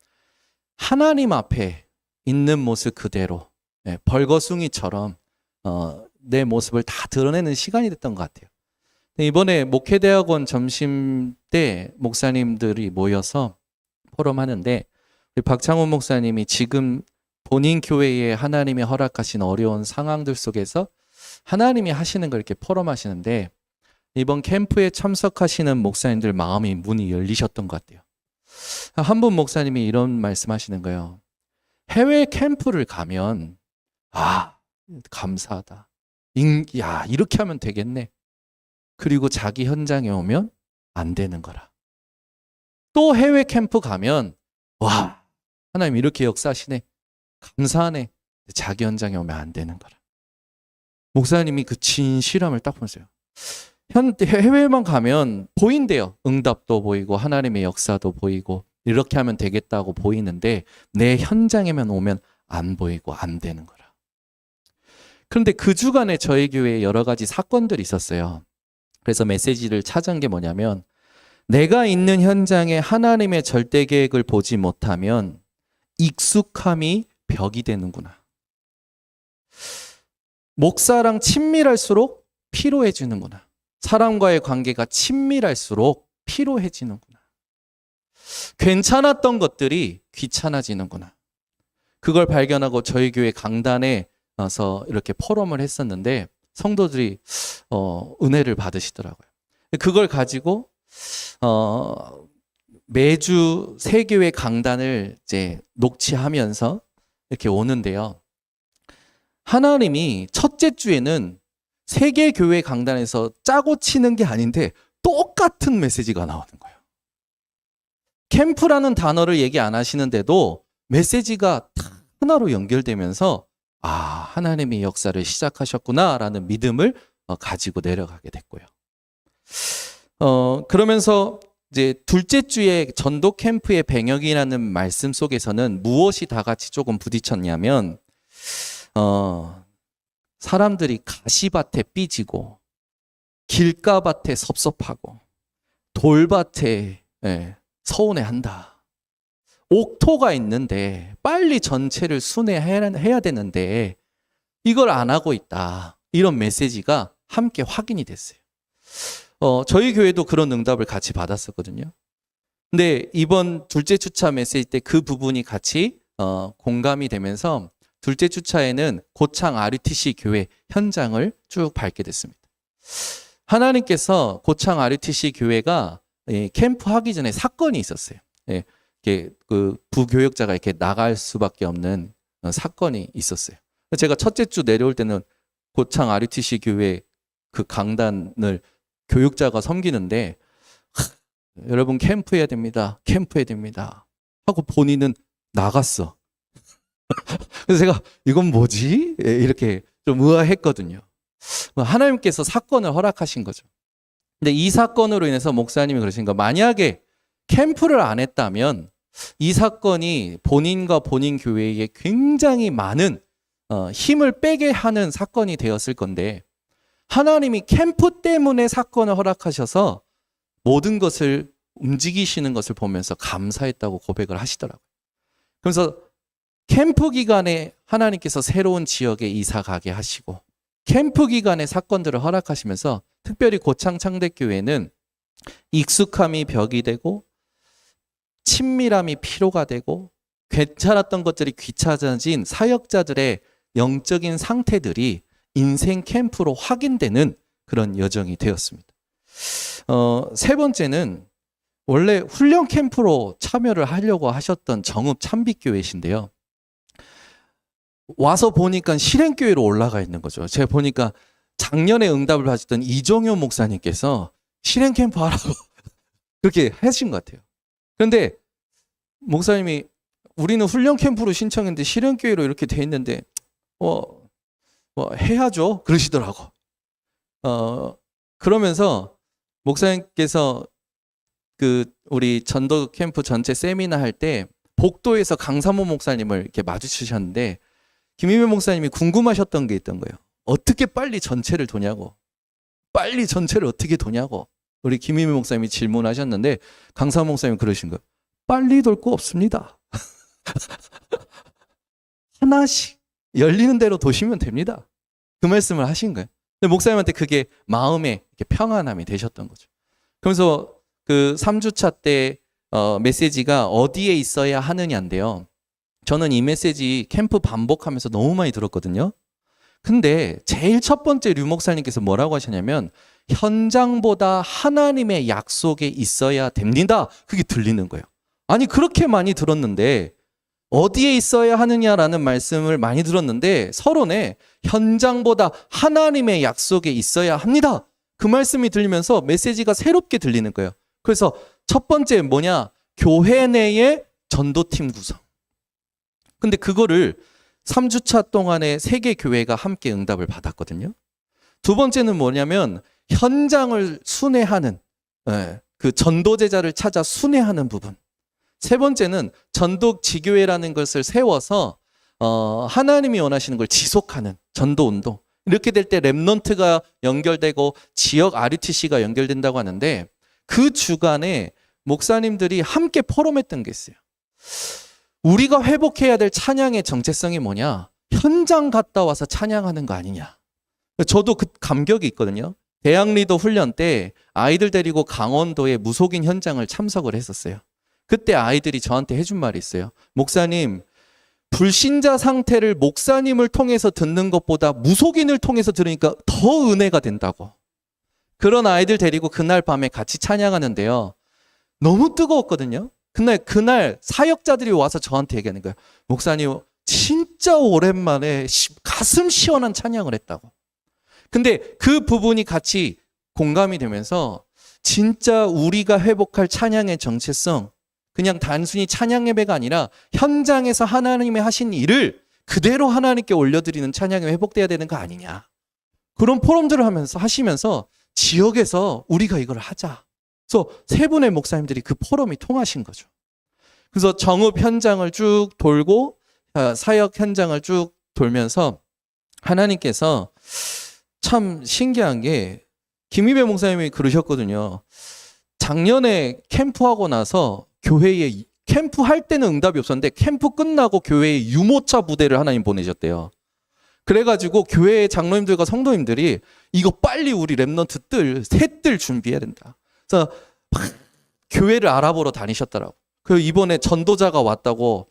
하나님 앞에 있는 모습 그대로 벌거숭이처럼 내 모습을 다 드러내는 시간이 됐던 것 같아요. 이번에 목회대학원 점심 때 목사님들이 모여서 포럼하는데 박창훈 목사님이 지금 본인 교회에 하나님이 허락하신 어려운 상황들 속에서 하나님이 하시는 걸 이렇게 포럼하시는데 이번 캠프에 참석하시는 목사님들 마음이 문이 열리셨던 것 같아요. 한 분 목사님이 이런 말씀하시는 거예요. 해외 캠프를 가면 감사하다. 야, 이렇게 하면 되겠네. 그리고 자기 현장에 오면 안 되는 거라. 또 해외 캠프 가면 와, 하나님 이렇게 역사하시네. 감사하네. 자기 현장에 오면 안 되는 거라. 목사님이 그 진실함을 딱 보세요. 해외만 가면 보인대요. 응답도 보이고 하나님의 역사도 보이고 이렇게 하면 되겠다고 보이는데 내 현장에만 오면 안 보이고 안 되는 거라. 그런데 그 주간에 저희 교회에 여러 가지 사건들이 있었어요. 그래서 메시지를 찾은 게 뭐냐면 내가 있는 현장에 하나님의 절대 계획을 보지 못하면 익숙함이 벽이 되는구나. 목사랑 친밀할수록 피로해지는구나. 사람과의 관계가 친밀할수록 피로해지는구나. 괜찮았던 것들이 귀찮아지는구나. 그걸 발견하고 저희 교회 강단에 와서 이렇게 포럼을 했었는데 성도들이 은혜를 받으시더라고요. 그걸 가지고 매주 세 교회 강단을 이제 녹취하면서 이렇게 오는데요. 하나님이 첫째 주에는 세 개 교회 강단에서 짜고 치는 게 아닌데 똑같은 메시지가 나오는 거예요. 캠프라는 단어를 얘기 안 하시는데도 메시지가 다 하나로 연결되면서 하나님이 역사를 시작하셨구나라는 믿음을 가지고 내려가게 됐고요. 그러면서 이제 둘째 주에 전도 캠프의 배경이라는 말씀 속에서는 무엇이 다 같이 조금 부딪혔냐면 사람들이 가시밭에 삐지고 길가밭에 섭섭하고 돌밭에 서운해한다. 옥토가 있는데 빨리 전체를 순회해야 되는데 이걸 안 하고 있다. 이런 메시지가 함께 확인이 됐어요. 저희 교회도 그런 응답을 같이 받았었거든요. 근데 이번 둘째 주차 메시지 때 그 부분이 같이 공감이 되면서 둘째 주차에는 고창 RUTC 교회 현장을 쭉 밟게 됐습니다. 하나님께서 고창 RUTC 교회가 캠프 하기 전에 사건이 있었어요. 이렇게 그 부교역자가 이렇게 나갈 수밖에 없는 사건이 있었어요. 제가 첫째 주 내려올 때는 고창 RUTC 교회 그 강단을 교육자가 섬기는데 여러분 캠프해야 됩니다. 캠프해야 됩니다. 하고 본인은 나갔어. 그래서 제가 이건 뭐지? 이렇게 좀 의아했거든요. 하나님께서 사건을 허락하신 거죠. 근데 이 사건으로 인해서 목사님이 그러신 거, 만약에 캠프를 안 했다면 이 사건이 본인과 본인 교회에 굉장히 많은 힘을 빼게 하는 사건이 되었을 건데 하나님이 캠프 때문에 사건을 허락하셔서 모든 것을 움직이시는 것을 보면서 감사했다고 고백을 하시더라고요. 그래서 캠프 기간에 하나님께서 새로운 지역에 이사 가게 하시고 캠프 기간에 사건들을 허락하시면서 특별히 고창 창대교회는 익숙함이 벽이 되고 친밀함이 피로가 되고 괜찮았던 것들이 귀찮아진 사역자들의 영적인 상태들이 인생 캠프로 확인되는 그런 여정이 되었습니다. 세 번째는 원래 훈련 캠프로 참여를 하려고 하셨던 정읍 참빛교회신데요. 와서 보니까 실행교회로 올라가 있는 거죠. 제가 보니까 작년에 응답을 받으셨던 이종효 목사님께서 실행캠프 하라고 그렇게 하신 것 같아요. 그런데 목사님이 우리는 훈련 캠프로 신청했는데 실행교회로 이렇게 돼 있는데 해야죠 그러시더라고. 그러면서 목사님께서 그 우리 전도 캠프 전체 세미나 할 때 복도에서 강사모 목사님을 이렇게 마주치셨는데 김희배 목사님이 궁금하셨던 게 있던 거예요. 어떻게 빨리 전체를 도냐고. 빨리 전체를 어떻게 도냐고. 우리 김희배 목사님이 질문하셨는데 강사모 목사님이 그러신 거예요. 빨리 돌 거 없습니다. 하나씩 열리는 대로 도시면 됩니다. 그 말씀을 하신 거예요. 근데 목사님한테 그게 마음에 이렇게 평안함이 되셨던 거죠. 그러면서 그 3주차 때 메시지가 어디에 있어야 하느냐인데요. 저는 이 메시지 캠프 반복하면서 너무 많이 들었거든요. 근데 제일 첫 번째 류 목사님께서 뭐라고 하셨냐면 현장보다 하나님의 약속에 있어야 됩니다. 그게 들리는 거예요. 아니 그렇게 많이 들었는데 어디에 있어야 하느냐라는 말씀을 많이 들었는데 서론에 현장보다 하나님의 약속에 있어야 합니다. 그 말씀이 들리면서 메시지가 새롭게 들리는 거예요. 그래서 첫 번째 뭐냐? 교회 내의 전도팀 구성. 근데 그거를 3주차 동안에 3개 교회가 함께 응답을 받았거든요. 두 번째는 뭐냐면 현장을 순회하는 그 전도제자를 찾아 순회하는 부분. 세 번째는 전도 지교회라는 것을 세워서 하나님이 원하시는 걸 지속하는 전도운동. 이렇게 될 때 렘넌트가 연결되고 지역 RUTC가 연결된다고 하는데 그 주간에 목사님들이 함께 포럼했던 게 있어요. 우리가 회복해야 될 찬양의 정체성이 뭐냐? 현장 갔다 와서 찬양하는 거 아니냐. 저도 그 감격이 있거든요. 대학 리더 훈련 때 아이들 데리고 강원도의 무속인 현장을 참석을 했었어요. 그때 아이들이 저한테 해준 말이 있어요. 목사님, 불신자 상태를 목사님을 통해서 듣는 것보다 무속인을 통해서 들으니까 더 은혜가 된다고. 그런 아이들 데리고 그날 밤에 같이 찬양하는데요. 너무 뜨거웠거든요. 그날 사역자들이 와서 저한테 얘기하는 거예요. 목사님, 진짜 오랜만에 가슴 시원한 찬양을 했다고. 근데 그 부분이 같이 공감이 되면서 진짜 우리가 회복할 찬양의 정체성, 그냥 단순히 찬양 예배가 아니라 현장에서 하나님의 하신 일을 그대로 하나님께 올려드리는 찬양이 회복돼야 되는 거 아니냐. 그런 포럼들을 하시면서 지역에서 우리가 이걸 하자. 그래서 세 분의 목사님들이 그 포럼이 통하신 거죠. 그래서 정읍 현장을 쭉 돌고 사역 현장을 쭉 돌면서 하나님께서 참 신기한 게 김희배 목사님이 그러셨거든요. 작년에 캠프하고 나서 교회에 캠프 할 때는 응답이 없었는데 캠프 끝나고 교회에 유모차 부대를 하나님 보내셨대요. 그래가지고 교회 장로님들과 성도님들이 이거 빨리 우리 랩넌트 셋들 준비해야 된다. 그래서 막 교회를 알아보러 다니셨더라고. 그 이번에 전도자가 왔다고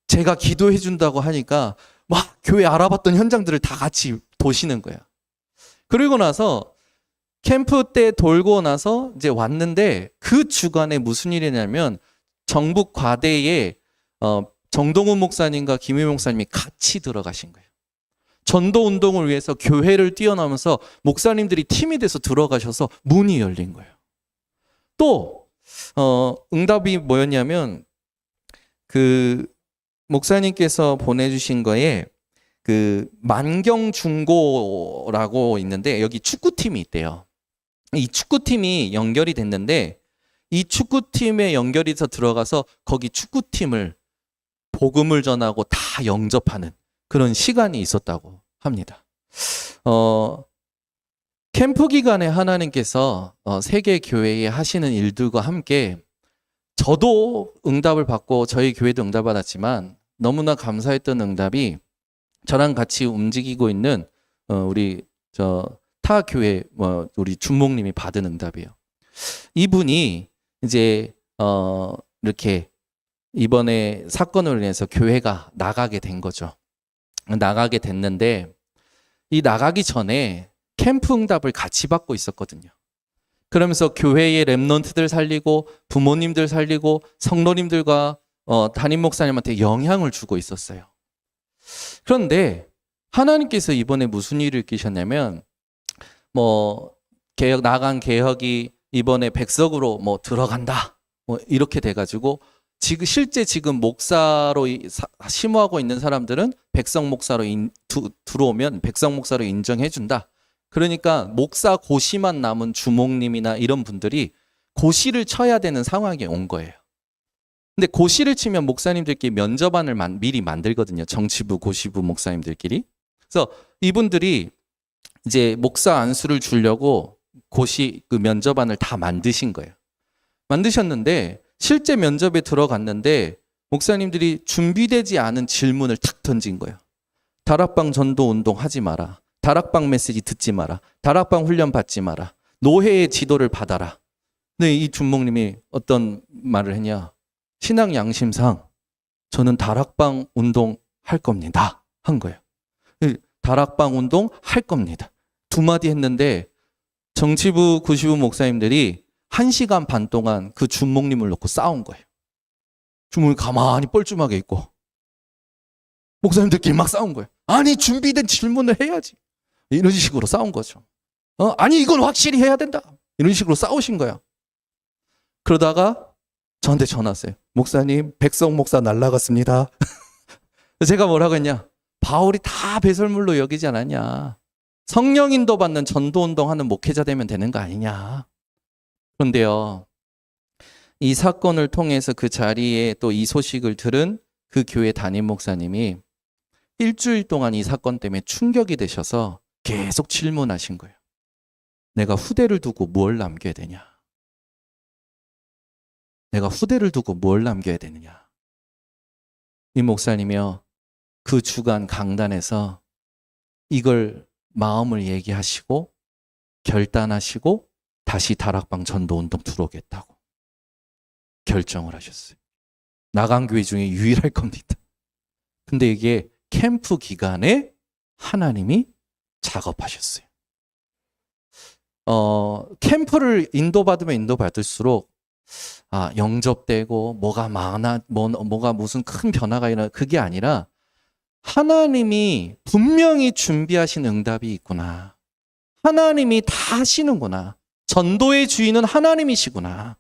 제가 기도해 준다고 하니까 막 교회 알아봤던 현장들을 다 같이 보시는 거예요. 그리고 나서 캠프 때 돌고 나서 이제 왔는데 그 주간에 무슨 일이냐면 정북 과대에 정동훈 목사님과 김희명 목사님이 같이 들어가신 거예요. 전도 운동을 위해서 교회를 뛰어넘어서 목사님들이 팀이 돼서 들어가셔서 문이 열린 거예요. 또 응답이 뭐였냐면 그 목사님께서 보내주신 거에 그 만경중고라고 있는데 여기 축구팀이 있대요. 이 축구팀이 연결이 됐는데 이 축구팀에 연결이 돼서 들어가서 거기 축구팀을 복음을 전하고 다 영접하는 그런 시간이 있었다고 합니다. 캠프 기간에 하나님께서 세계 교회에 하시는 일들과 함께 저도 응답을 받고 저희 교회도 응답 받았지만 너무나 감사했던 응답이 저랑 같이 움직이고 있는 우리 타 교회 우리 준목님이 받은 응답이에요. 이분이 이제 이렇게 이번에 사건으로 인해서 교회가 나가게 된 거죠. 나가게 됐는데 이 나가기 전에 캠프 응답을 같이 받고 있었거든요. 그러면서 교회의 랩넌트들 살리고 부모님들 살리고 성도님들과 담임 목사님한테 영향을 주고 있었어요. 그런데 하나님께서 이번에 무슨 일을 끼셨냐면 나간 개혁이 이번에 백석으로 들어간다 이렇게 돼가지고 실제 지금 목사로 심호하고 있는 사람들은 백석 목사로 들어오면 백석 목사로 인정해준다. 그러니까 목사 고시만 남은 주목님이나 이런 분들이 고시를 쳐야 되는 상황에 온 거예요. 근데 고시를 치면 목사님들끼리 면접안을 미리 만들거든요. 정치부, 고시부 목사님들끼리. 그래서 이분들이 이제 목사 안수를 주려고 고시 그 면접안을 다 만드신 거예요. 만드셨는데 실제 면접에 들어갔는데 목사님들이 준비되지 않은 질문을 탁 던진 거예요. 다락방 전도 운동 하지 마라. 다락방 메시지 듣지 마라. 다락방 훈련 받지 마라. 노회의 지도를 받아라. 근데 이 준목님이 어떤 말을 했냐. 신앙 양심상 저는 다락방 운동 할 겁니다. 한 거예요. 다락방 운동 할 겁니다. 두 마디 했는데 정치부, 구시부 목사님들이 1시간 반 동안 그 준목님을 놓고 싸운 거예요. 준목이 가만히 뻘쭘하게 있고 목사님들끼리 막 싸운 거예요. 아니 준비된 질문을 해야지. 이런 식으로 싸운 거죠. 아니 이건 확실히 해야 된다. 이런 식으로 싸우신 거야. 그러다가 저한테 전화 왔어요. 목사님 백성 목사 날라갔습니다. 제가 뭐라고 했냐. 바울이 다 배설물로 여기지 않았냐. 성령 인도 받는 전도운동하는 목회자 되면 되는 거 아니냐. 그런데요. 이 사건을 통해서 그 자리에 또 이 소식을 들은 그 교회 담임 목사님이 일주일 동안 이 사건 때문에 충격이 되셔서 계속 질문하신 거예요. 내가 후대를 두고 뭘 남겨야 되냐? 내가 후대를 두고 뭘 남겨야 되느냐? 이 목사님이요. 그 주간 강단에서 이걸 마음을 얘기하시고 결단하시고 다시 다락방 전도운동 들어오겠다고 결정을 하셨어요. 나간 교회 중에 유일할 겁니다. 근데 이게 캠프 기간에 하나님이 작업하셨어요. 캠프를 인도받으면 인도받을수록 영접되고 뭐가 무슨 큰 변화가 일어나 그게 아니라 하나님이 분명히 준비하신 응답이 있구나. 하나님이 다 하시는구나. 전도의 주인은 하나님이시구나.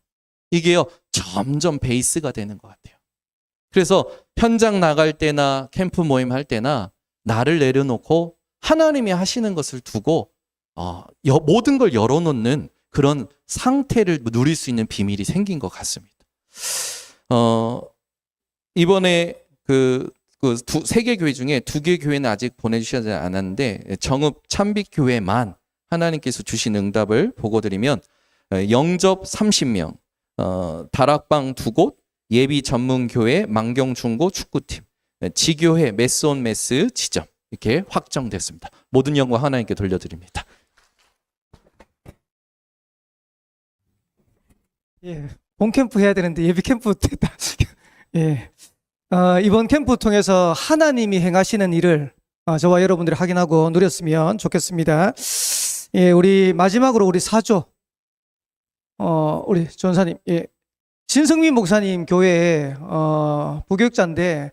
이게요, 점점 베이스가 되는 것 같아요. 그래서 현장 나갈 때나 캠프 모임 할 때나 나를 내려놓고 하나님이 하시는 것을 두고 모든 걸 열어놓는 그런 상태를 누릴 수 있는 비밀이 생긴 것 같습니다. 이번에 세 개 교회 중에 2개 교회는 아직 보내주시지 않았는데 정읍 참빛교회만 하나님께서 주신 응답을 보고 드리면 영접 30명, 다락방 2곳, 예비 전문교회, 망경중고 축구팀, 지교회, 메스온 메스 지점 이렇게 확정됐습니다. 모든 영광 하나님께 돌려드립니다. 예, 본 캠프 해야 되는데 예비 캠프 됐다. 예, 이번 캠프 통해서 하나님이 행하시는 일을 저와 여러분들이 확인하고 누렸으면 좋겠습니다. 예, 우리 마지막으로 우리 사조, 우리 전사님, 예, 신성민 목사님 교회의 부교육자인데,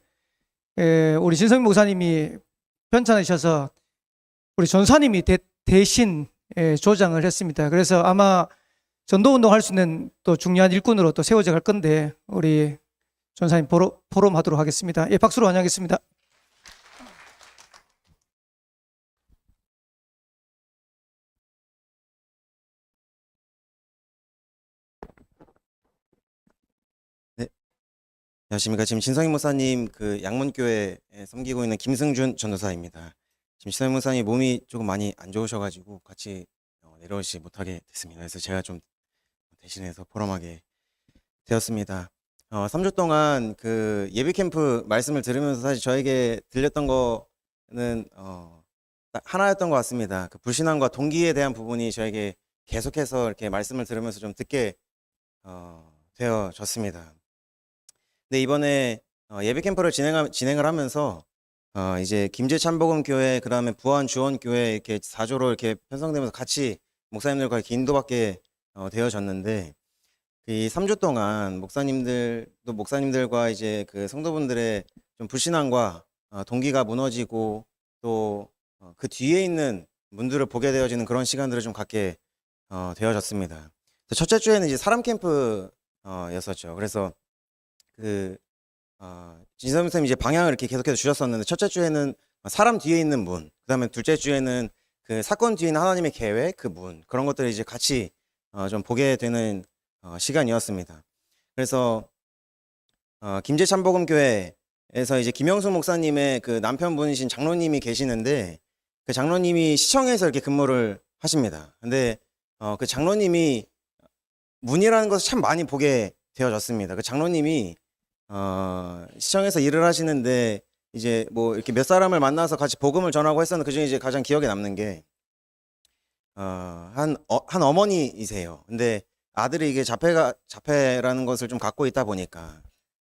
우리 신성민 목사님이 편찮으셔서 우리 전사님이 대신 조장을 했습니다. 그래서 아마 전도운동 할 수 있는 또 중요한 일꾼으로 또 세워져 갈 건데 우리 전사님 포럼하도록 하겠습니다. 예, 박수로 환영하겠습니다. 네, 안녕하십니까. 지금 신성희 목사님 그 양문교회에 섬기고 있는 김승준 전도사입니다. 지금 신성희 목사님 몸이 조금 많이 안 좋으셔가지고 같이 내려오지 못하게 됐습니다. 그래서 제가 좀 대신해서 포럼하게 되었습니다. 3주 동안 그 예비 캠프 말씀을 들으면서 사실 저에게 들렸던 거는 딱 하나였던 것 같습니다. 그 불신앙과 동기에 대한 부분이 저에게 계속해서 이렇게 말씀을 들으면서 좀 듣게 되어졌습니다. 근데 이번에 예배 캠프를 진행을 하면서 이제 김제 참복음교회, 그 다음에 부안 주원교회 이렇게 4조로 이렇게 편성되면서 같이 목사님들과 이렇게 인도받게 되어졌는데, 이 3주 동안 목사님들과 이제 그 성도분들의 좀 불신앙과 동기가 무너지고 또 그 뒤에 있는 문들을 보게 되어지는 그런 시간들을 좀 갖게 되어졌습니다. 첫째 주에는 이제 사람 캠프였었죠. 그래서 진선 선생님이 이제 방향을 이렇게 계속해서 주셨었는데, 첫째 주에는 사람 뒤에 있는 문, 그 다음에 둘째 주에는 그 사건 뒤에 있는 하나님의 계획, 그 문, 그런 것들을 이제 같이 좀 보게 되는 시간이었습니다. 그래서 김제 참복음교회에서 이제 김영수 목사님의 그 남편분이신 장로님이 계시는데, 그 장로님이 시청에서 이렇게 근무를 하십니다. 근데 그 장로님이 문이라는 것을 참 많이 보게 되어졌습니다. 그 장로님이 시청에서 일을 하시는데 이제 뭐 이렇게 몇 사람을 만나서 같이 복음을 전하고 했었는데, 그중에 이제 가장 기억에 남는 게 한 어머니이세요. 근데 아들이 이게 자폐라는 것을 좀 갖고 있다 보니까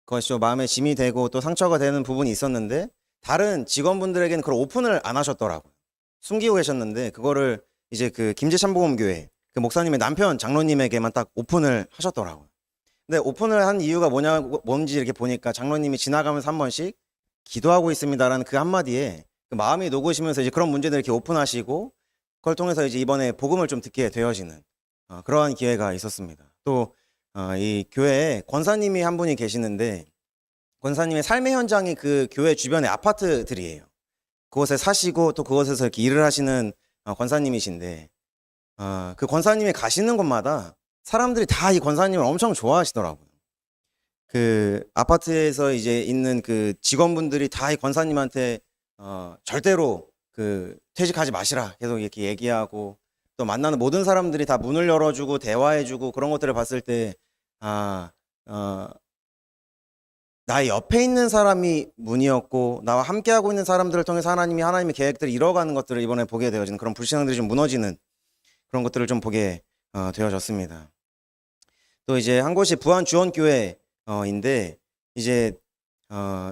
그것이 좀 마음에 짐이 되고 또 상처가 되는 부분이 있었는데, 다른 직원분들에게는 그걸 오픈을 안 하셨더라고요. 숨기고 계셨는데 그거를 이제 그 김제 참복음교회 그 목사님의 남편 장로님에게만 딱 오픈을 하셨더라고요. 근데 오픈을 한 이유가 뭔지 이렇게 보니까 장로님이 지나가면서 한 번씩 기도하고 있습니다라는 그 한마디에 그 마음이 녹으시면서 이제 그런 문제들 이렇게 오픈하시고, 그걸 통해서 이제 이번에 복음을 좀 듣게 되어지는 그러한 기회가 있었습니다. 또 이 교회에 권사님이 한 분이 계시는데, 권사님의 삶의 현장이 그 교회 주변의 아파트들이에요. 그곳에 사시고 또 그곳에서 이렇게 일을 하시는 권사님이신데, 그 권사님이 가시는 곳마다 사람들이 다 이 권사님을 엄청 좋아하시더라고요. 그 아파트에서 이제 있는 그 직원분들이 다 이 권사님한테 절대로 그 퇴직하지 마시라 계속 이렇게 얘기하고, 또 만나는 모든 사람들이 다 문을 열어주고 대화해주고, 그런 것들을 봤을 때 나의 옆에 있는 사람이 문이었고 나와 함께하고 있는 사람들을 통해서 하나님의 계획들을 이뤄가는 것들을 이번에 보게 되어지는 그런 불신앙들이 좀 무너지는 그런 것들을 좀 보게 되어졌습니다. 또 이제 한 곳이 부안주원교회인데 이제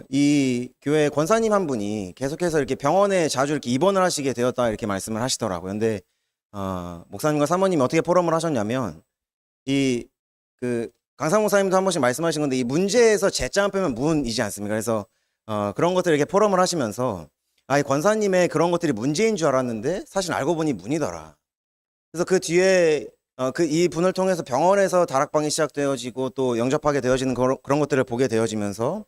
이 교회 권사님 한 분이 계속해서 이렇게 병원에 자주 이렇게 입원을 하시게 되었다 이렇게 말씀을 하시더라고요. 근데 목사님과 사모님이 어떻게 포럼을 하셨냐면 이 그 강상 목사님도 한 번씩 말씀하신 건데 이 문제에서 제자만 빼면 문이지 않습니까? 그래서 그런 것들을 이렇게 포럼을 하시면서 이 권사님의 그런 것들이 문제인 줄 알았는데 사실 알고 보니 문이더라. 그래서 그 뒤에 이 분을 통해서 병원에서 다락방이 시작되어지고 또 영접하게 되어지는 그런 것들을 보게 되어지면서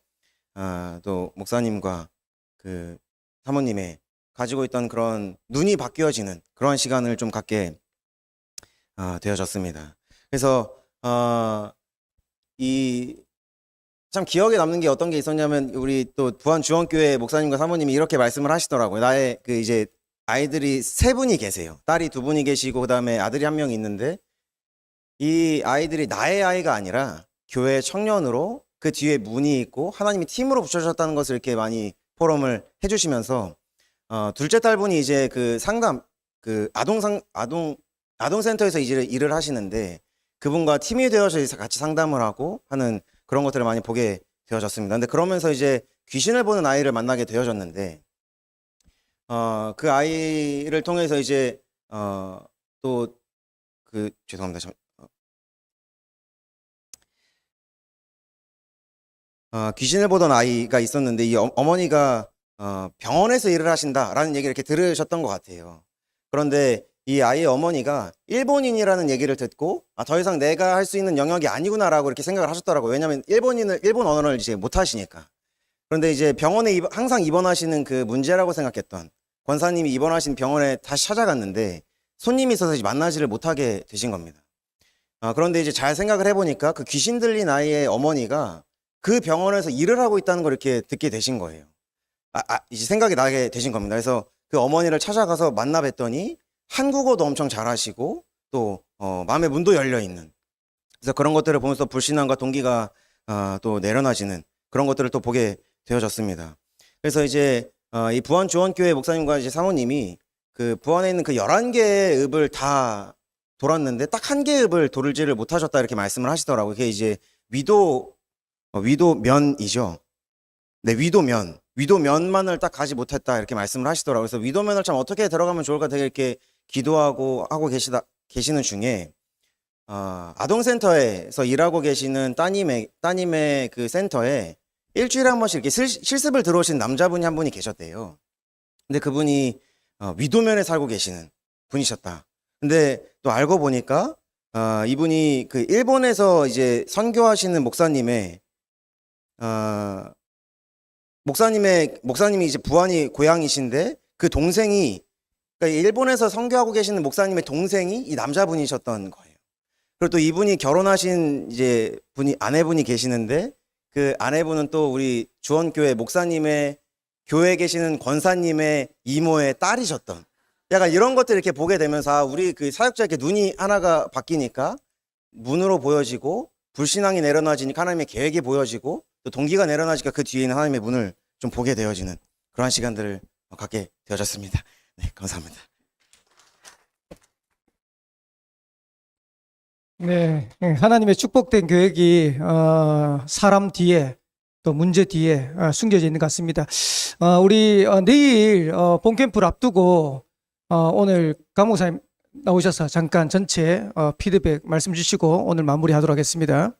또 목사님과 그 사모님의 가지고 있던 그런 눈이 바뀌어지는 그런 시간을 좀 갖게 되어졌습니다. 그래서 이 참 기억에 남는 게 어떤 게 있었냐면 우리 또 부안주원교회 목사님과 사모님이 이렇게 말씀을 하시더라고요. 나의 그 이제 아이들이 3분이 계세요. 딸이 2분이 계시고 그다음에 아들이 1명 있는데 이 아이들이 나의 아이가 아니라 교회 청년으로 그 뒤에 문이 있고 하나님이 팀으로 붙여주셨다는 것을 이렇게 많이 포럼을 해주시면서 둘째 딸분이 이제 그 상담 그 아동센터에서 이제 일을 하시는데 그분과 팀이 되어서 같이 상담을 하고 하는 그런 것들을 많이 보게 되어졌습니다. 근데 그러면서 이제 귀신을 보는 아이를 만나게 되어졌는데 그 아이를 통해서 이제 또 그 죄송합니다. 귀신을 보던 아이가 있었는데 이 어머니가 병원에서 일을 하신다라는 얘기를 이렇게 들으셨던 것 같아요. 그런데 이 아이의 어머니가 일본인이라는 얘기를 듣고 더 이상 내가 할 수 있는 영역이 아니구나라고 이렇게 생각을 하셨더라고요. 왜냐하면 일본 언어를 이제 못 하시니까. 그런데 이제 병원에 항상 입원하시는 그 문제라고 생각했던 권사님이 입원하신 병원에 다시 찾아갔는데 손님이 있어서 이제 만나지를 못하게 되신 겁니다. 그런데 이제 잘 생각을 해보니까 그 귀신 들린 아이의 어머니가 그 병원에서 일을 하고 있다는 걸 이렇게 듣게 되신 거예요. 이제 생각이 나게 되신 겁니다. 그래서 그 어머니를 찾아가서 만나 뵀더니 한국어도 엄청 잘하시고 또 마음의 문도 열려 있는. 그래서 그런 것들을 보면서 불신앙과 동기가 또 내려놔지는 그런 것들을 또 보게 되어졌습니다. 그래서 이제 이 부안주원교회 목사님과 이제 사모님이 그 부안에 있는 그 11개의 읍을 다 돌았는데 딱 1개의 읍을 돌지를 못하셨다 이렇게 말씀을 하시더라고요. 그게 이제 위도면이죠. 네, 위도면만을 딱 가지 못했다 이렇게 말씀을 하시더라고요. 그래서 위도면을 참 어떻게 들어가면 좋을까 되게 이렇게 기도하고 하고 계시는 중에 아동센터에서 일하고 계시는 따님의 그 센터에 일주일에 한 번씩 이렇게 실습을 들어오신 남자분이 한 분이 계셨대요. 근데 그분이 위도면에 살고 계시는 분이셨다. 근데 또 알고 보니까 이분이 그 일본에서 이제 선교하시는 목사님이 이제 부안이 고향이신데 그 동생이 그러니까 일본에서 선교하고 계시는 목사님의 동생이 이 남자분이셨던 거예요. 그리고 또 이분이 결혼하신 이제 아내분이 계시는데 그 아내분은 또 우리 주원교회 목사님의 교회에 계시는 권사님의 이모의 딸이셨던 약간 이런 것들 이렇게 보게 되면서 우리 그 사역자 이렇게 눈이 하나가 바뀌니까 문으로 보여지고 불신앙이 내려놔지니까 하나님의 계획이 보여지고 또 동기가 내려놔지니까 그 뒤에 있는 하나님의 문을 좀 보게 되어지는 그러한 시간들을 갖게 되어졌습니다. 네, 감사합니다. 네, 하나님의 축복된 계획이 사람 뒤에 또 문제 뒤에 숨겨져 있는 것 같습니다. 우리 내일 본캠프를 앞두고 오늘 강 목사님 나오셔서 잠깐 전체 피드백 말씀 주시고 오늘 마무리하도록 하겠습니다.